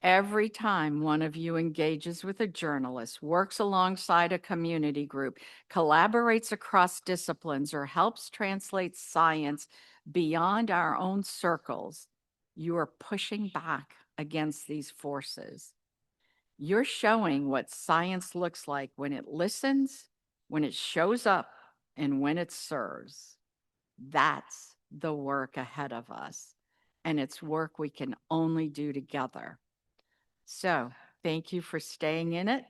S4: Every time one of you engages with a journalist, works alongside a community group, collaborates across disciplines, or helps translate science beyond our own circles, you are pushing back against these forces. You're showing what science looks like when it listens, when it shows up, and when it serves. That's the work ahead of us, and it's work we can only do together. So thank you for staying in it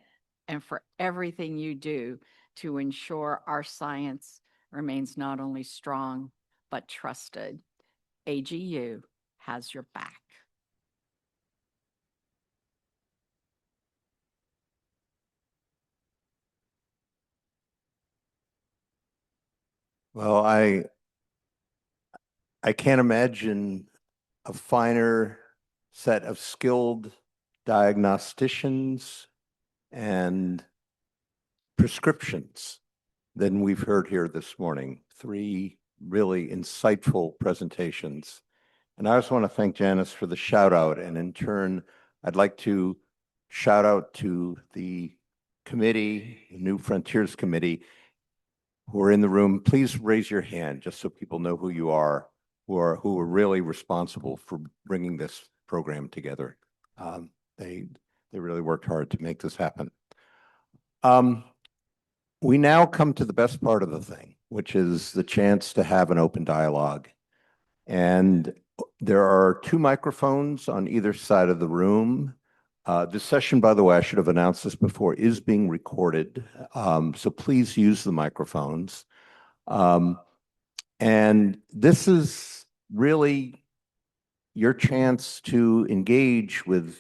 S4: and for everything you do to ensure our science remains not only strong, but trusted. AGU has your back.
S1: Well, I can't imagine a finer set of skilled diagnosticians and prescriptions than we've heard here this morning. 3 really insightful presentations. And I just want to thank Janice for the shout out. And in turn, I'd like to shout out to the committee, the New Frontiers Committee, who are in the room. Please raise your hand just so people know who you are, who are really responsible for bringing this program together. They really worked hard to make this happen. We now come to the best part of the thing, which is the chance to have an open dialogue. And there are 2 microphones on either side of the room. This session, by the way, I should have announced this before, is being recorded. So please use the microphones. And this is really your chance to engage with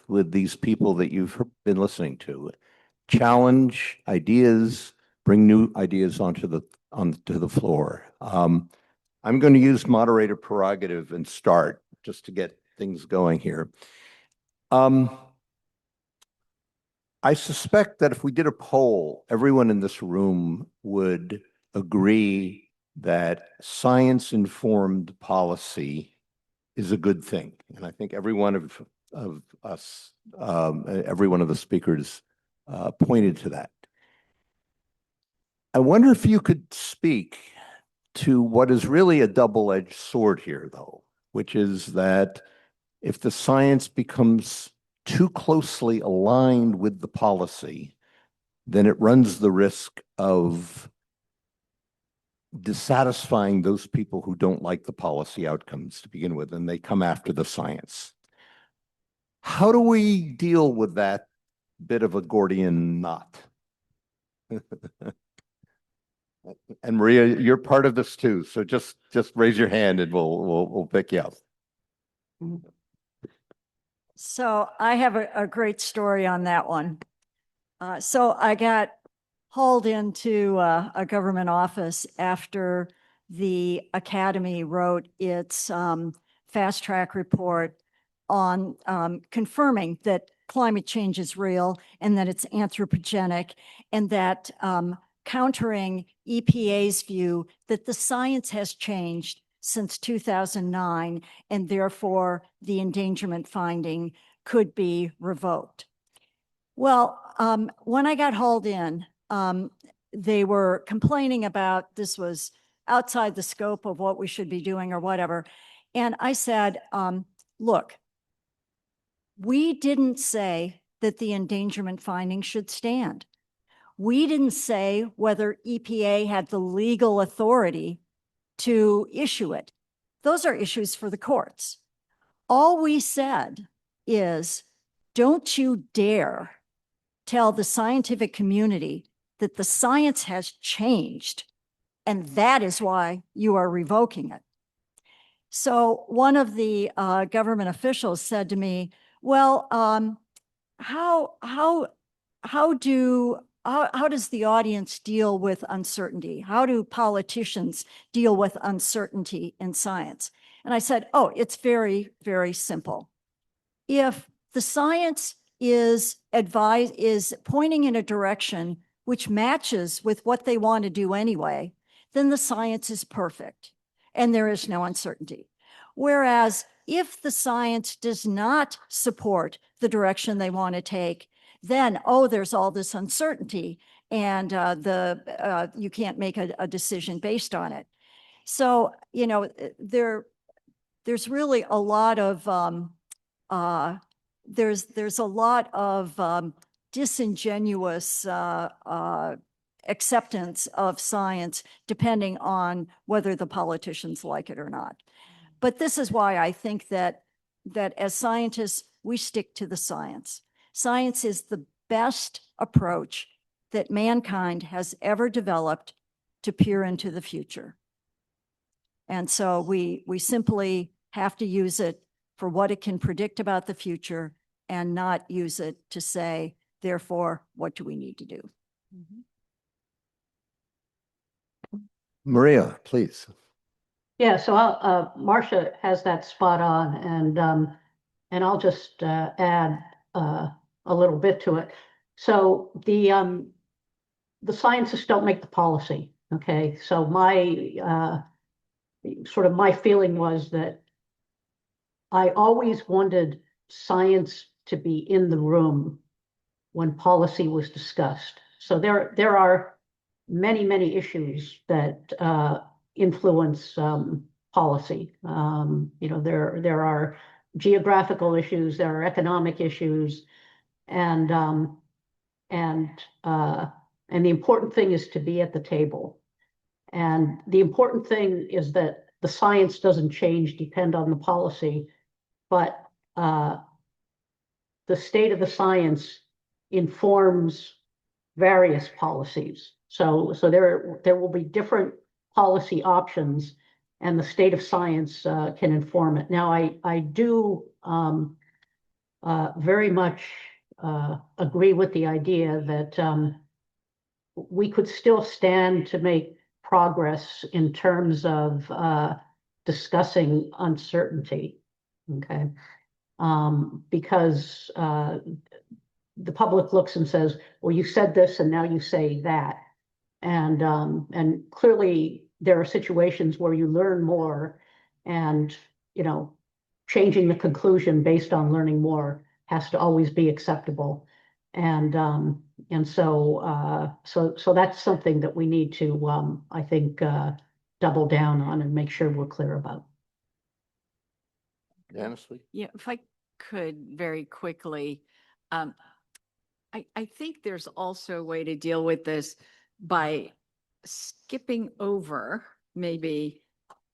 S1: these people that you've been listening to. Challenge ideas, bring new ideas onto the floor. I'm going to use moderator prerogative and start just to get things going here. I suspect that if we did a poll, everyone in this room would agree that science-informed policy is a good thing. And I think every one of us, every one of the speakers pointed to that. I wonder if you could speak to what is really a double-edged sword here, though, which is that if the science becomes too closely aligned with the policy, then it runs the risk of dissatisfying those people who don't like the policy outcomes to begin with, and they come after the science. How do we deal with that bit of a Gordian knot? And Maria, you're part of this too, so just raise your hand and we'll pick you up.
S3: So I have a great story on that one. So I got hauled into a government office after the Academy wrote its fast track report on confirming that climate change is real and that it's anthropogenic, and that countering EPA's view that the science has changed since 2009, and therefore the endangerment finding could be revoked. Well, when I got hauled in, they were complaining about this was outside the scope of what we should be doing or whatever. And I said, look, we didn't say that the endangerment finding should stand. We didn't say whether EPA had the legal authority to issue it. Those are issues for the courts. All we said is, don't you dare tell the scientific community that the science has changed, and that is why you are revoking it. So one of the government officials said to me, well, how does the audience deal with uncertainty? How do politicians deal with uncertainty in science? And I said, oh, it's very, very simple. If the science is pointing in a direction which matches with what they want to do anyway, then the science is perfect and there is no uncertainty. Whereas if the science does not support the direction they want to take, then, oh, there's all this uncertainty and you can't make a decision based on it. So, you know, there's really a lot of, there's a lot of disingenuous acceptance of science depending on whether the politicians like it or not. But this is why I think that as scientists, we stick to the science. Science is the best approach that mankind has ever developed to peer into the future. And so we simply have to use it for what it can predict about the future and not use it to say, therefore, what do we need to do?
S1: Maria, please.
S2: Yeah, so Marcia has that spot on, and I'll just add a little bit to it. So the scientists don't make the policy. Okay, so my feeling was that I always wanted science to be in the room when policy was discussed. So there are many issues that influence policy. You know, there are geographical issues, there are economic issues, and the important thing is to be at the table. And the important thing is that the science doesn't depend on the policy, but the state of the science informs various policies. So there will be different policy options, and the state of science can inform it. Now, I do very much agree with the idea that we could still stand to make progress in terms of discussing uncertainty, okay? Because the public looks and says, well, you said this and now you say that. And clearly there are situations where you learn more, and, you know, changing the conclusion based on learning more has to always be acceptable. And so that's something that we need to, I think, double down on and make sure we're clear about.
S1: Janice?
S4: Yeah, if I could very quickly, I think there's also a way to deal with this by skipping over maybe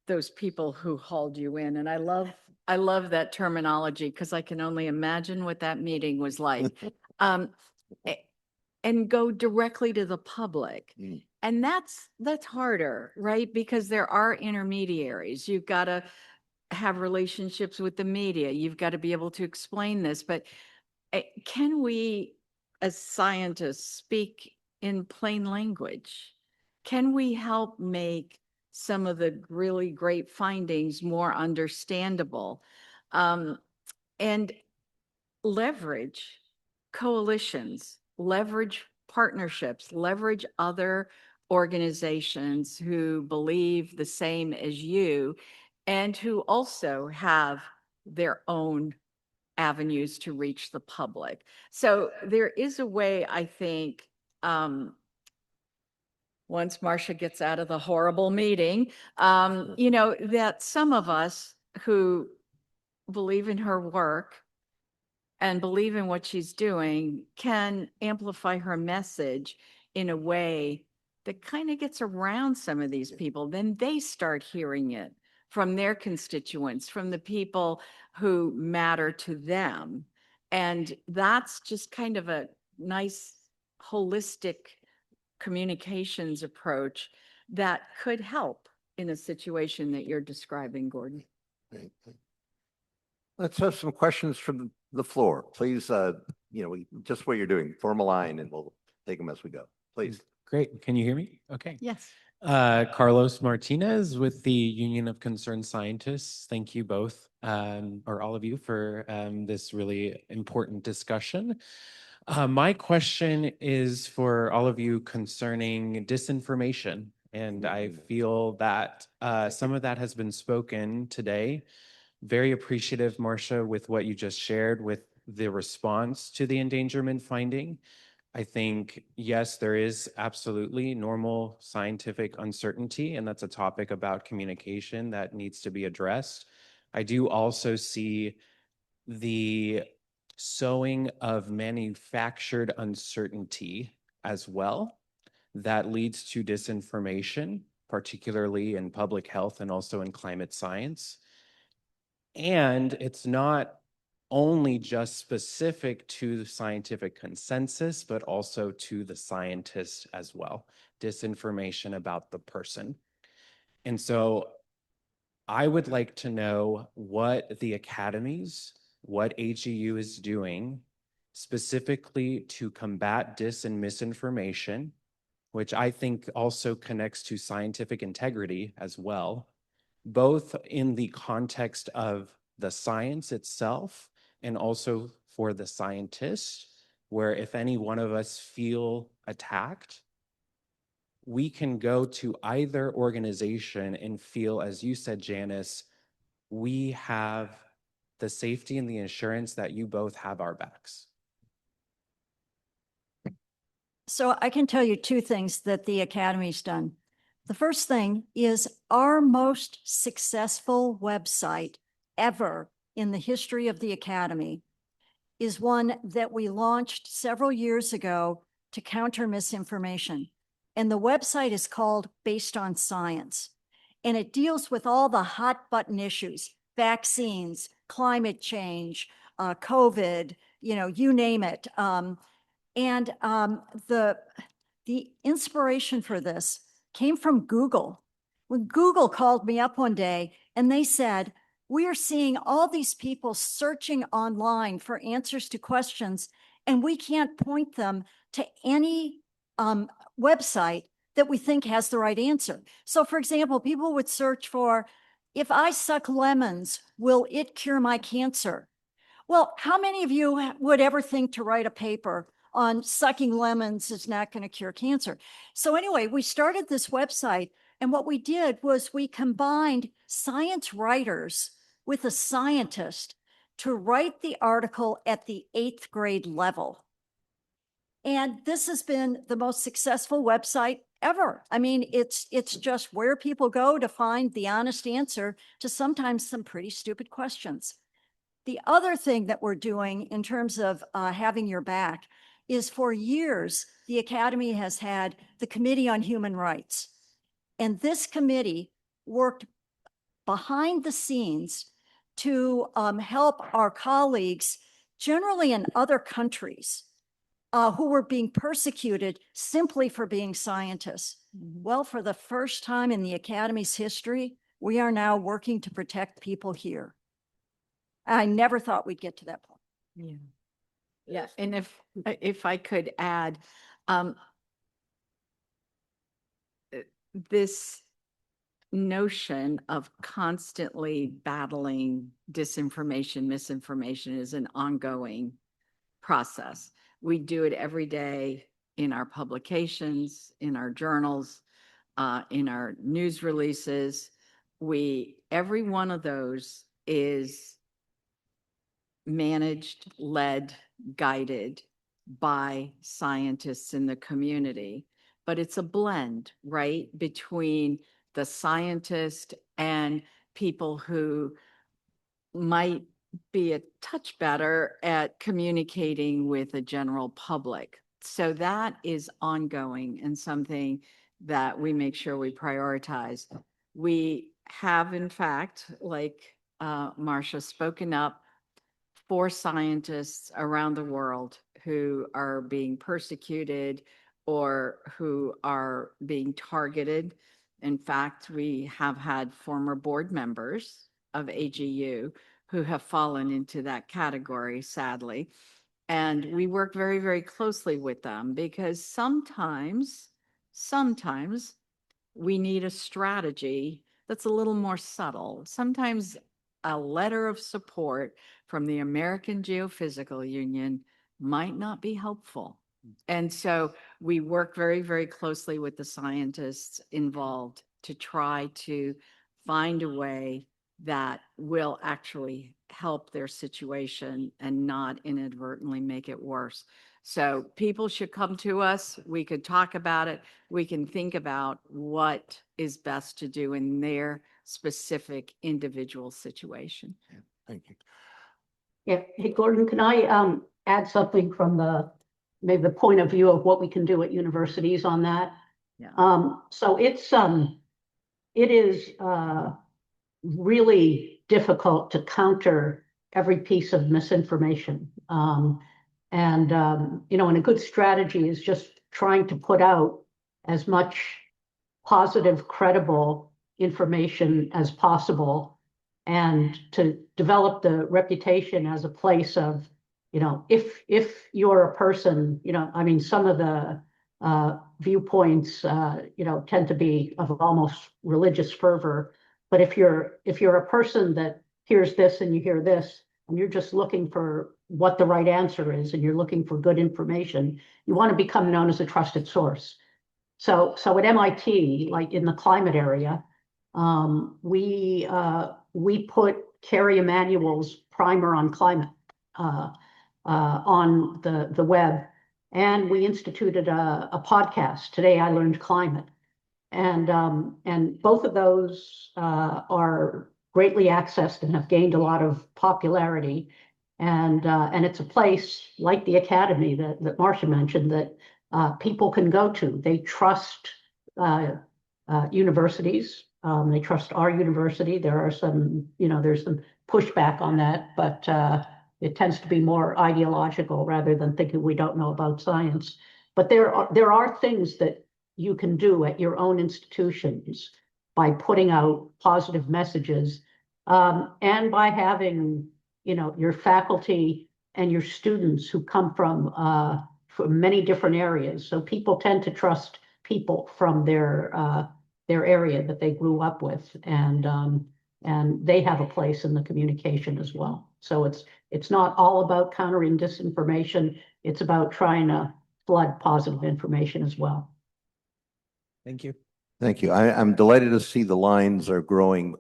S4: those people who hauled you in. And I love that terminology because I can only imagine what that meeting was like. And go directly to the public. And that's harder, right? Because there are intermediaries. You've got to have relationships with the media. You've got to be able to explain this. But can we, as scientists, speak in plain language? Can we help make some of the really great findings more understandable? and leverage coalitions, leverage partnerships, leverage other organizations who believe the same as you and who also have their own avenues to reach the public. So there is a way, I think, once Marcia gets out of the horrible meeting, that some of us who believe in her work and believe in what she's doing can amplify her message in a way that kind of gets around some of these people. Then they start hearing it from their constituents, from the people who matter to them. And that's just kind of a nice holistic communications approach that could help in a situation that you're describing, Gordon.
S1: Great. Let's have some questions from the floor. Please, just what you're doing, form a line and we'll take them as we go. Please.
S5: Great. Can you hear me? Okay.
S4: Yes.
S5: Carlos Martinez with the Union of Concerned Scientists. Thank you both, or all of you, for this really important discussion. My question is for all of you concerning disinformation. And I feel that some of that has been spoken today. Very appreciative, Marcia, with what you just shared with the response to the endangerment finding. I think, yes, there is absolutely normal scientific uncertainty, and that's a topic about communication that needs to be addressed. I do also see the sowing of manufactured uncertainty as well that leads to disinformation, particularly in public health and also in climate science. And it's not only just specific to the scientific consensus, but also to the scientists as well, disinformation about the person. And so I would like to know what the academies, what AGU is doing specifically to combat dis and misinformation, which I think also connects to scientific integrity as well, both in the context of the science itself and also for the scientists, where if any one of us feel attacked, we can go to either organization and feel, as you said, Janice, we have the safety and the assurance that you both have our backs.
S3: So I can tell you two things that the Academy's done. The first thing is our most successful website ever in the history of the Academy is one that we launched several years ago to counter misinformation. And the website is called Based on Science. And it deals with all the hot button issues, vaccines, climate change, COVID, you name it. The inspiration for this came from Google. When Google called me up one day and they said, we are seeing all these people searching online for answers to questions, and we can't point them to any website that we think has the right answer. So for example, people would search for, if I suck lemons, will it cure my cancer? Well, how many of you would ever think to write a paper on sucking lemons is not going to cure cancer? So anyway, we started this website, and what we did was we combined science writers with a scientist to write the article at the 8th grade level. And this has been the most successful website ever. I mean, it's just where people go to find the honest answer to sometimes some pretty stupid questions. The other thing that we're doing in terms of having your back is, for years, the Academy has had the Committee on Human Rights. And this committee worked behind the scenes to help our colleagues, generally in other countries, who were being persecuted simply for being scientists. Well, for the first time in the Academy's history, we are now working to protect people here. I never thought we'd get to that point.
S4: Yeah. Yeah. And if I could add, this notion of constantly battling disinformation, misinformation is an ongoing process. We do it every day in our publications, in our journals, in our news releases. Every one of those is managed, led, guided by scientists in the community. But it's a blend, right, between the scientist and people who might be a touch better at communicating with the general public. So that is ongoing and something that we make sure we prioritize. We have, in fact, like Marcia, spoken up for scientists around the world who are being persecuted or who are being targeted. In fact, we have had former board members of AGU who have fallen into that category, sadly. And we work very, very closely with them because sometimes we need a strategy that's a little more subtle. Sometimes a letter of support from the American Geophysical Union might not be helpful. And so we work very, very closely with the scientists involved to try to find a way that will actually help their situation and not inadvertently make it worse. So people should come to us. We could talk about it. We can think about what is best to do in their specific individual situation.
S1: Yeah, thank you.
S2: Yeah. Hey, Gordon, can I add something from maybe the point of view of what we can do at universities on that?
S4: Yeah.
S2: So it is really difficult to counter every piece of misinformation. And a good strategy is just trying to put out as much positive, credible information as possible and to develop the reputation as a place of, if you're a person, some of the viewpoints, tend to be of almost religious fervor. But if you're a person that hears this and you hear this, and you're just looking for what the right answer is, and you're looking for good information, you want to become known as a trusted source. So at MIT, like in the climate area, we put Carrie Emanuel's primer on climate on the web, and we instituted a podcast, Today I Learned Climate. And both of those are greatly accessed and have gained a lot of popularity. And it's a place like the Academy that Marcia mentioned that people can go to. They trust universities. They trust our university. There are there's some pushback on that, but it tends to be more ideological rather than thinking we don't know about science. But there are things that you can do at your own institutions by putting out positive messages, and by having, your faculty and your students who come from many different areas. So people tend to trust people from their area that they grew up with, and they have a place in the communication as well. So it's not all about countering disinformation. It's about trying to flood positive information as well.
S6: Thank you.
S1: Thank you. I'm delighted to see the lines are growing.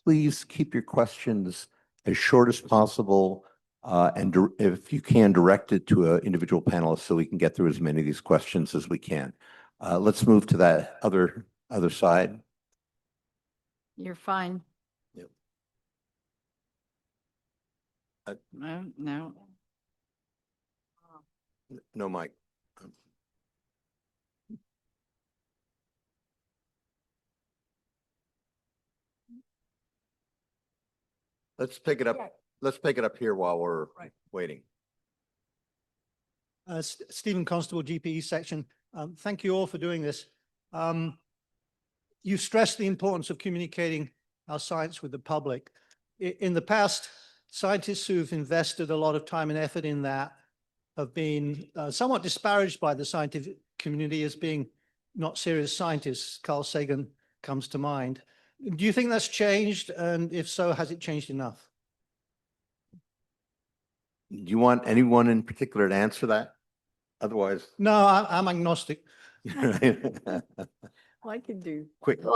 S1: Please keep your questions as short as possible, and if you can, direct it to an individual panelist so we can get through as many of these questions as we can. Let's move to that other side.
S4: You're fine.
S1: Yep.
S4: No.
S1: No, Mike. Let's pick it up. Let's pick it up here while we're waiting.
S6: Stephen Constable, GPE section. Thank you all for doing this. You stressed the importance of communicating our science with the public. In the past, scientists who've invested a lot of time and effort in that have been somewhat disparaged by the scientific community as being not serious scientists. Carl Sagan comes to mind. Do you think that's changed? And if so, has it changed enough?
S1: Do you want anyone in particular to answer that? Otherwise,
S6: No, I'm agnostic.
S4: I can do.
S1: quick. Yeah.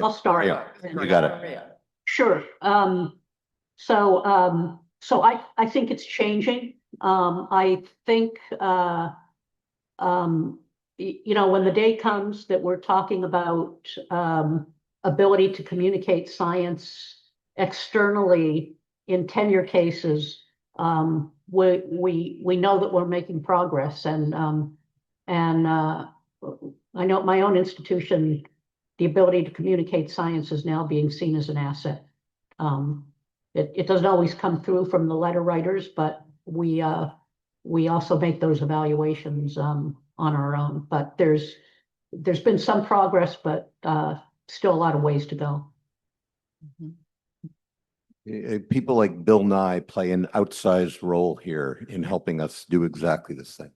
S2: I'll start.
S1: Yeah, you got it.
S4: Maria.
S2: Sure. So I think it's changing. I think, you know, when the day comes that we're talking about, ability to communicate science externally in tenure cases, we know that we're making progress, and I know at my own institution, the ability to communicate science is now being seen as an asset. It doesn't always come through from the letter writers, but we also make those evaluations on our own. But there's been some progress, but still a lot of ways to go.
S1: People like Bill Nye play an outsized role here in helping us do exactly this thing.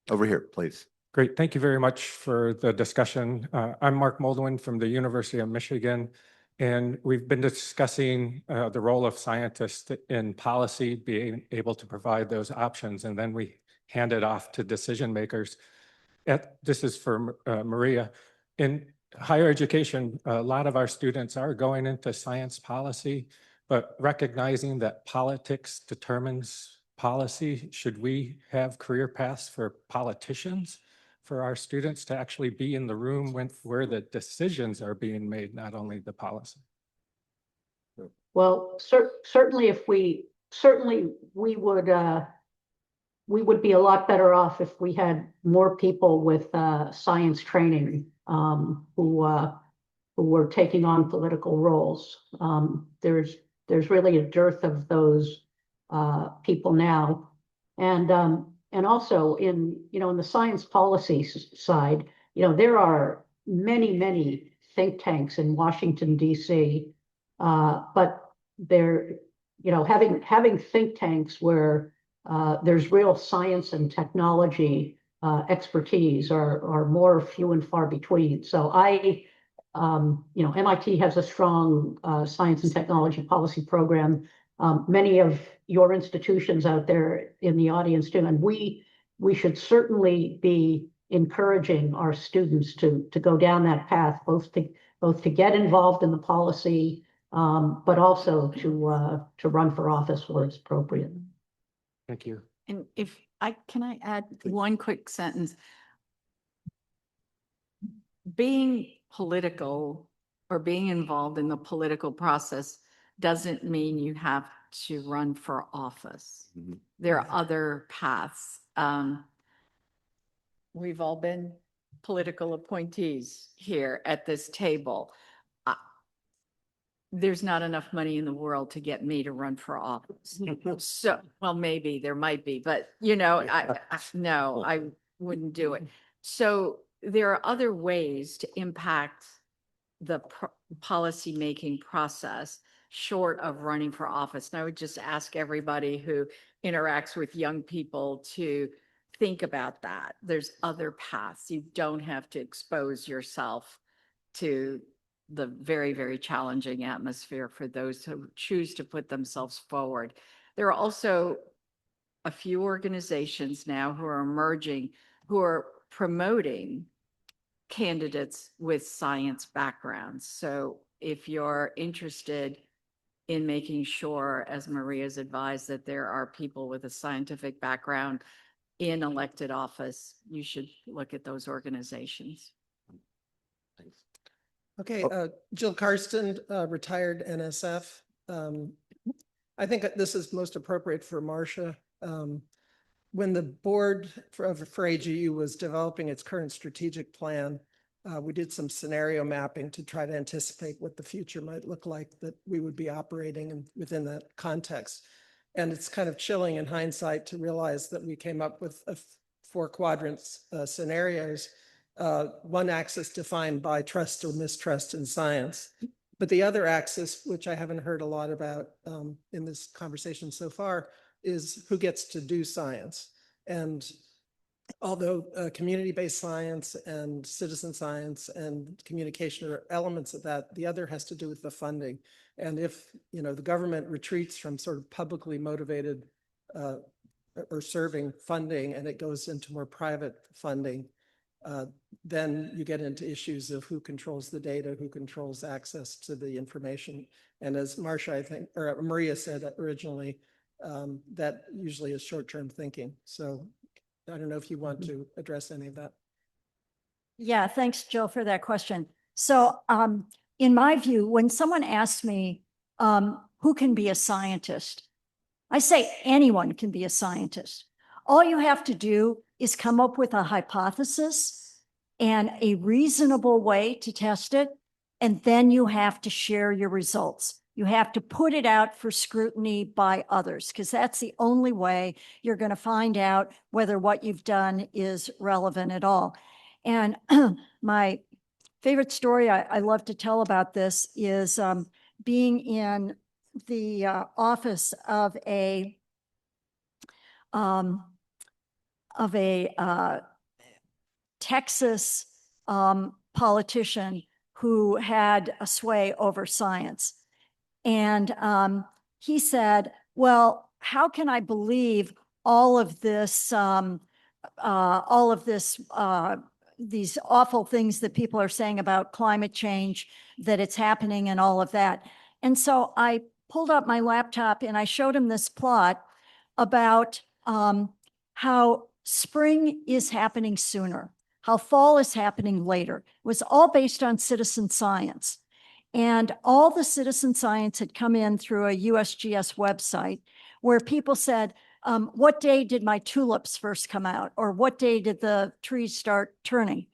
S1: Over here, please.
S7: Great. Thank you very much for the discussion. I'm Mark Moldwin from the University of Michigan, and we've been discussing the role of scientists in policy, being able to provide those options, and then we hand it off to decision makers. This is for Maria. In higher education, a lot of our students are going into science policy, but recognizing that politics determines policy, should we have career paths for politicians, for our students to actually be in the room where the decisions are being made, not only the policy?
S2: Well, certainly we would be a lot better off if we had more people with science training who were taking on political roles. There's really a dearth of those people now, and also in the science policy side, there are many think tanks in Washington, D.C., but they're having think tanks where there's real science and technology expertise are more few and far between. So MIT has a strong science and technology policy program. Many of your institutions out there in the audience do, and we should certainly be encouraging our students to go down that path, both to get involved in the policy, but also to run for office where it's appropriate.
S7: Thank you.
S4: And can I add one quick sentence? Being political or being involved in the political process doesn't mean you have to run for office. There are other paths. We've all been political appointees here at this table. There's not enough money in the world to get me to run for office. So, well, maybe there might be, but I wouldn't do it. So there are other ways to impact the policy-making process short of running for office. And I would just ask everybody who interacts with young people to think about that. There's other paths. You don't have to expose yourself to the very, very challenging atmosphere for those who choose to put themselves forward. There are also a few organizations now who are emerging, who are promoting candidates with science backgrounds. So if you're interested in making sure, as Maria's advised, that there are people with a scientific background in elected office, you should look at those organizations.
S1: Thanks.
S8: Okay, Jill Karsten, retired NSF. I think this is most appropriate for Marcia. When the board for AGU was developing its current strategic plan, we did some scenario mapping to try to anticipate what the future might look like that we would be operating within that context. And it's kind of chilling in hindsight to realize that we came up with 4 quadrants scenarios. One axis defined by trust or mistrust in science, but the other axis, which I haven't heard a lot about in this conversation so far, is who gets to do science. And although community-based science and citizen science and communication are elements of that, the other has to do with the funding. And if, you know, the government retreats from sort of publicly motivated or serving funding and it goes into more private funding, then you get into issues of who controls the data, who controls access to the information. And as Marcia, I think, or Maria said originally, that usually is short-term thinking. So I don't know if you want to address any of that.
S3: Yeah, thanks, Jill, for that question. So in my view, when someone asks me who can be a scientist, I say anyone can be a scientist. All you have to do is come up with a hypothesis and a reasonable way to test it, and then you have to share your results. You have to put it out for scrutiny by others, because that's the only way you're going to find out whether what you've done is relevant at all. And my favorite story I love to tell about this is being in the office of a Texas politician who had a sway over science. And he said, well, how can I believe all of this, these awful things that people are saying about climate change, that it's happening and all of that. And so I pulled up my laptop and I showed him this plot about how spring is happening sooner, how fall is happening later. It was all based on citizen science. And all the citizen science had come in through a USGS website where people said, what day did my tulips first come out? Or what day did the trees start turning?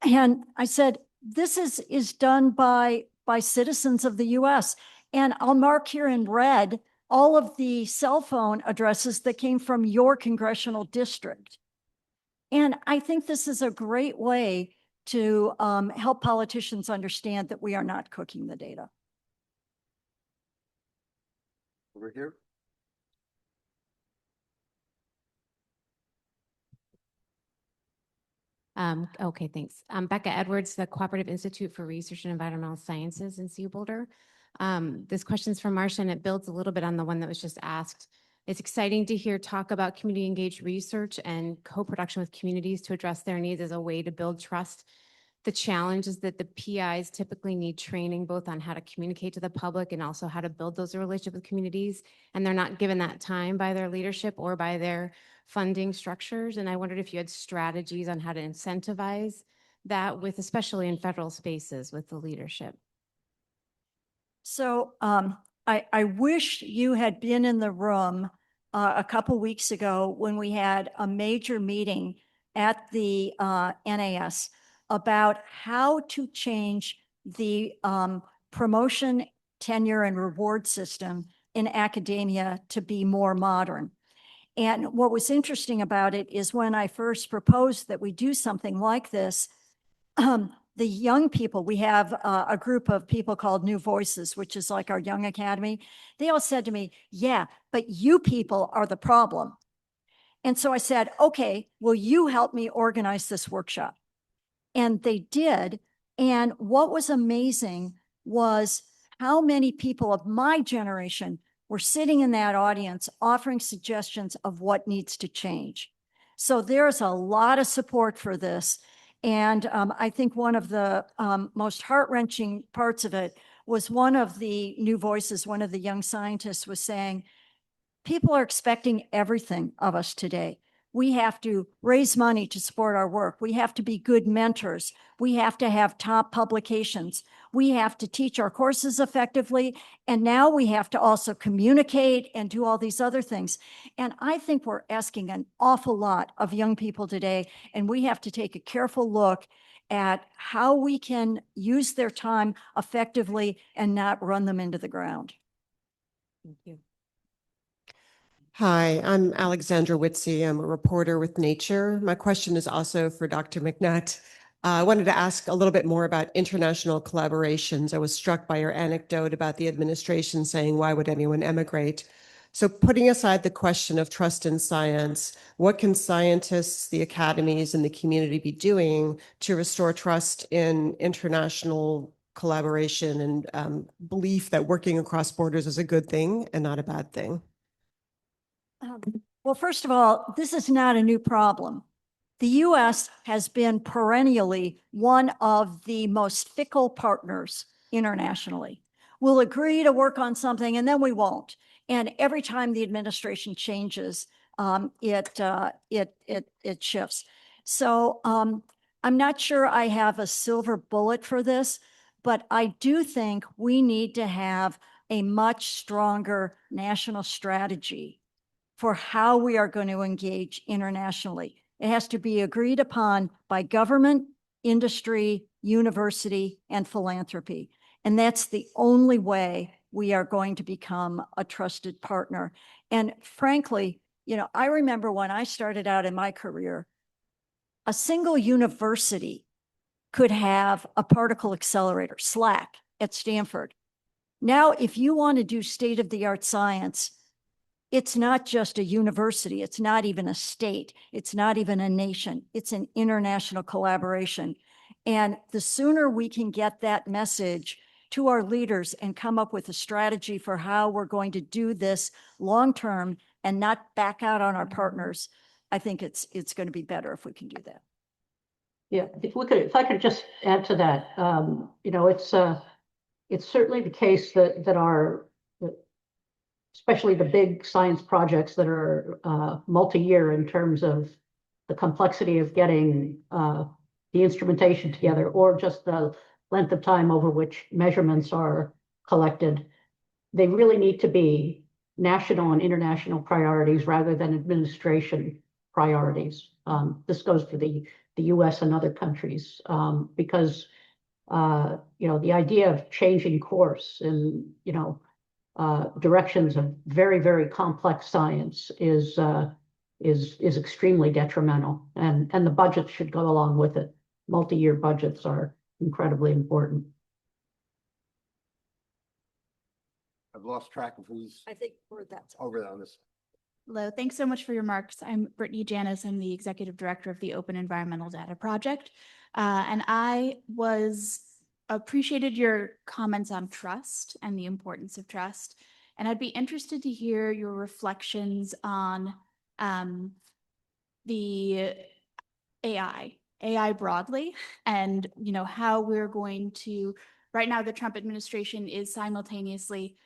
S3: And I said, this is done by citizens of the US. And I'll mark here in red all of the cell phone addresses that came from your congressional district. And I think this is a great way to help politicians understand that we are not cooking the data.
S1: Over here.
S9: Okay, thanks. Becca Edwards, the Cooperative Institute for Research and Environmental Sciences in Sea Boulder. This question is from Marcia, and it builds a little bit on the one that was just asked. It's exciting to hear talk about community engaged research and co-production with communities to address their needs as a way to build trust. The challenge is that the PIs typically need training both on how to communicate to the public and also how to build those relationships with communities. And they're not given that time by their leadership or by their funding structures. And I wondered if you had strategies on how to incentivize that with, especially in federal spaces, with the leadership.
S3: So I wish you had been in the room a couple weeks ago when we had a major meeting at the NAS about how to change the promotion, tenure, and reward system in academia to be more modern. And what was interesting about it is when I first proposed that we do something like this, the young people, we have a group of people called New Voices, which is like our young academy. They all said to me, yeah, but you people are the problem. And so I said, okay, will you help me organize this workshop? And they did. And what was amazing was how many people of my generation were sitting in that audience offering suggestions of what needs to change. So there's a lot of support for this. And I think one of the most heart-wrenching parts of it was one of the New Voices, one of the young scientists was saying, people are expecting everything of us today. We have to raise money to support our work. We have to be good mentors. We have to have top publications. We have to teach our courses effectively. And now we have to also communicate and do all these other things. And I think we're asking an awful lot of young people today. And we have to take a careful look at how we can use their time effectively and not run them into the ground.
S9: Thank you.
S10: Hi, I'm Alexandra Witsey. I'm a reporter with Nature. My question is also for Dr. McNutt. I wanted to ask a little bit more about international collaborations. I was struck by your anecdote about the administration saying, why would anyone emigrate? So putting aside the question of trust in science, what can scientists, the academies, and the community be doing to restore trust in international collaboration and belief that working across borders is a good thing and not a bad thing?
S3: Well, first of all, this is not a new problem. The U.S. has been perennially one of the most fickle partners internationally. We'll agree to work on something and then we won't. And every time the administration changes, it shifts. So I'm not sure I have a silver bullet for this, but I do think we need to have a much stronger national strategy for how we are going to engage internationally. It has to be agreed upon by government, industry, university, and philanthropy. And that's the only way we are going to become a trusted partner. And frankly, I remember when I started out in my career, a single university could have a particle accelerator, SLAC, at Stanford. Now, if you want to do state-of-the-art science, it's not just a university. It's not even a state. It's not even a nation. It's an international collaboration. And the sooner we can get that message to our leaders and come up with a strategy for how we're going to do this long-term and not back out on our partners, I think it's going to be better if we can do that.
S2: Yeah, if I could just add to that, it's certainly the case that especially the big science projects that are multi-year in terms of the complexity of getting the instrumentation together, or just the length of time over which measurements are collected. They really need to be national and international priorities rather than administration priorities. This goes for the US and other countries, because the idea of changing course in directions of very, very complex science is extremely detrimental, and the budget should go along with it. Multi-year budgets are incredibly important.
S1: I've lost track of who's
S3: I think that's
S1: over on this.
S11: Hello, thanks so much for your remarks. I'm Brittany Janice. I'm the Executive Director of the Open Environmental Data Project. And I appreciated your comments on trust and the importance of trust. And I'd be interested to hear your reflections on the AI broadly, and how we're going to, right now the Trump administration is simultaneously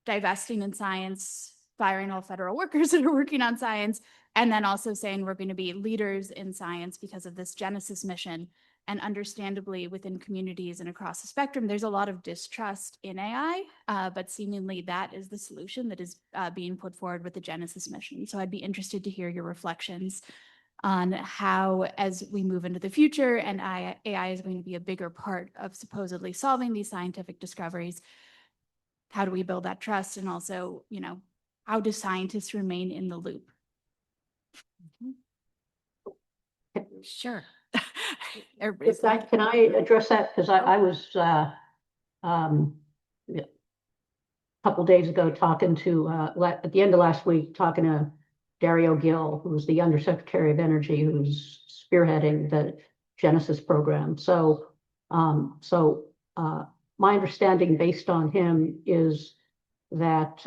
S11: divesting in science, firing all federal workers that are working on science, and then also saying we're going to be leaders in science because of this Genesis mission. And understandably, within communities and across the spectrum, there's a lot of distrust in AI, but seemingly that is the solution that is being put forward with the Genesis mission. So I'd be interested to hear your reflections on how, as we move into the future and AI is going to be a bigger part of supposedly solving these scientific discoveries, how do we build that trust? And also, how do scientists remain in the loop?
S4: Sure.
S2: Can I address that? Because I was a couple days ago talking to, at the end of last week, talking to Dario Gil, who's the Undersecretary of Energy, who's spearheading the Genesis program. So my understanding based on him is that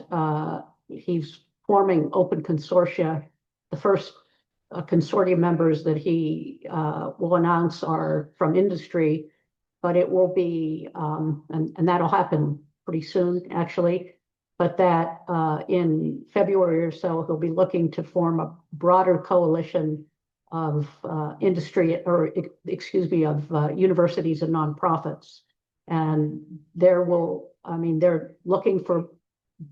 S2: he's forming open consortia. The first consortium members that he will announce are from industry, but it will be, and that'll happen pretty soon, actually, but that in February or so, he'll be looking to form a broader coalition of industry, or excuse me, of universities and nonprofits. And they're looking for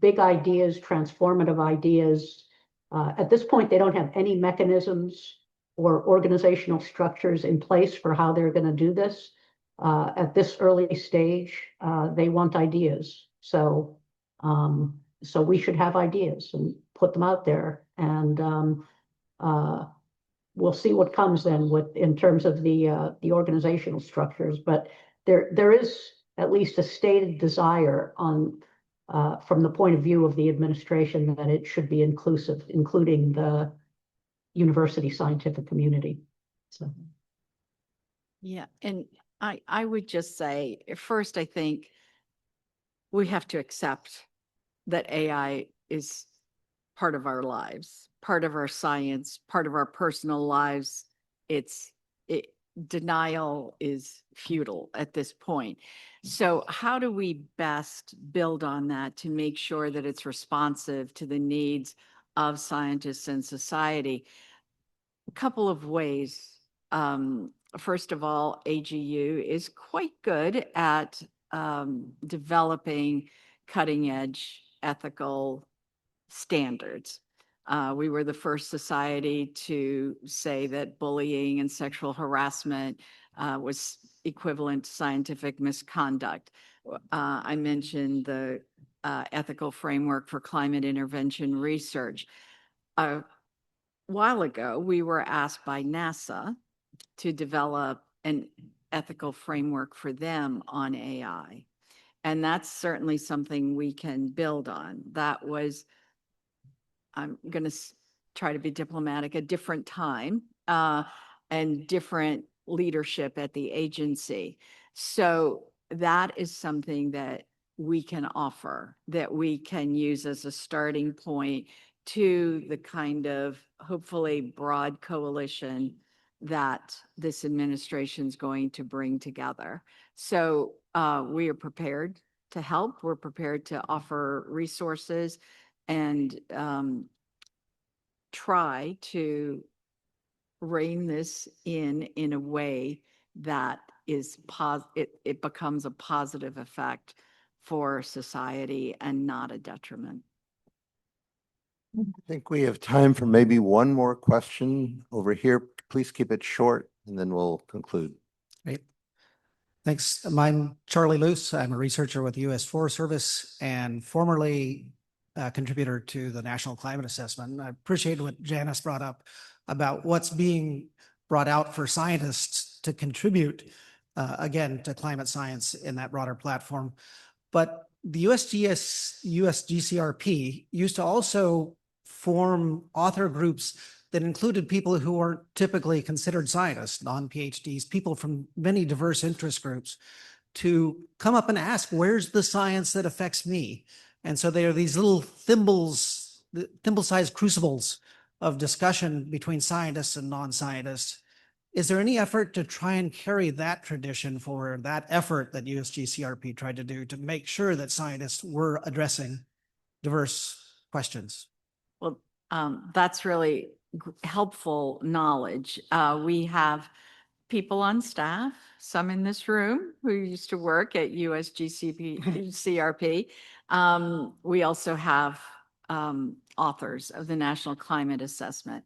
S2: big ideas, transformative ideas. At this point, they don't have any mechanisms or organizational structures in place for how they're going to do this. At this early stage, they want ideas. So we should have ideas and put them out there, and we'll see what comes then in terms of the organizational structures. But there is at least a stated desire on from the point of view of the administration, that it should be inclusive, including the university scientific community. So.
S4: Yeah, and I would just say, first, I think we have to accept that AI is part of our lives, part of our science, part of our personal lives. Denial is futile at this point. So how do we best build on that to make sure that it's responsive to the needs of scientists and society? A couple of ways. First of all, AGU is quite good at developing cutting edge ethical standards. We were the first society to say that bullying and sexual harassment was equivalent to scientific misconduct. I mentioned the ethical framework for climate intervention research. A while ago, we were asked by NASA to develop an ethical framework for them on AI. And that's certainly something we can build on. That was, I'm going to try to be diplomatic, a different time and different leadership at the agency. So that is something that we can offer, that we can use as a starting point to the kind of hopefully broad coalition that this administration is going to bring together. So we are prepared to help. We're prepared to offer resources and try to rein this in a way that is it becomes a positive effect for society and not a detriment.
S1: I think we have time for maybe one more question over here. Please keep it short and then we'll conclude.
S12: Great. Thanks. I'm Charlie Luce. I'm a researcher with the U.S. Forest Service and formerly a contributor to the National Climate Assessment. I appreciate what Janice brought up about what's being brought out for scientists to contribute, again, to climate science in that broader platform. But the USGCRP used to also form author groups that included people who weren't typically considered scientists, non-PhDs, people from many diverse interest groups, to come up and ask, where's the science that affects me? And so there are these little thimble-sized crucibles of discussion between scientists and non-scientists. Is there any effort to try and carry that tradition forward, that effort that USGCRP tried to do to make sure that scientists were addressing diverse questions?
S4: Well, that's really helpful knowledge. We have people on staff, some in this room who used to work at USGCRP. We also have authors of the National Climate Assessment.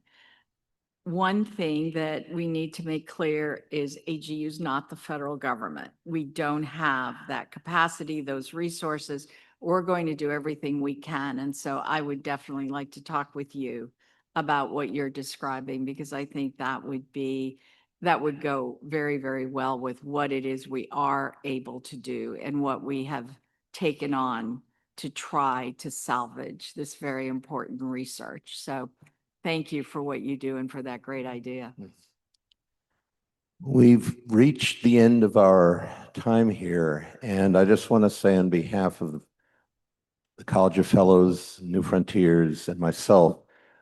S4: One thing that we need to make clear is AGU is not the federal government. We don't have that capacity, those resources. We're going to do everything we can. And so I would definitely like to talk with you about what you're describing, because I think that would go very, very well with what it is we are able to do and what we have taken on to try to salvage this very important research. So thank you for what you do and for that great idea.
S1: We've reached the end of our time here, and I just want to say on behalf of the College of Fellows, New Frontiers, and myself,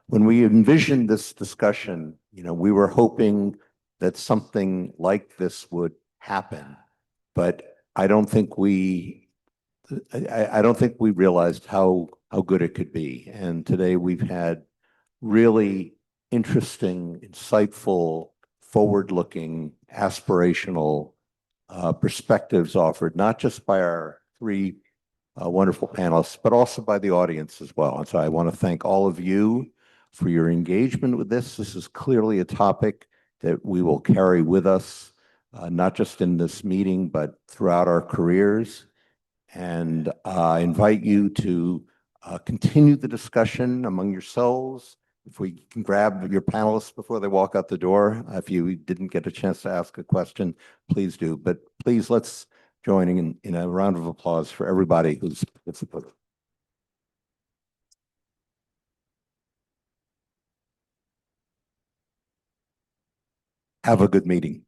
S1: when we envisioned this discussion, we were hoping that something like this would happen, but I don't think we realized how good it could be. And today we've had really interesting, insightful, forward-looking, aspirational perspectives offered, not just by our three wonderful panelists, but also by the audience as well. And so I want to thank all of you for your engagement with this. This is clearly a topic that we will carry with us, not just in this meeting, but throughout our careers. And I invite you to continue the discussion among yourselves. If we can grab your panelists before they walk out the door, if you didn't get a chance to ask a question, please do. But please, let's join in a round of applause for everybody who's participated. Have a good meeting.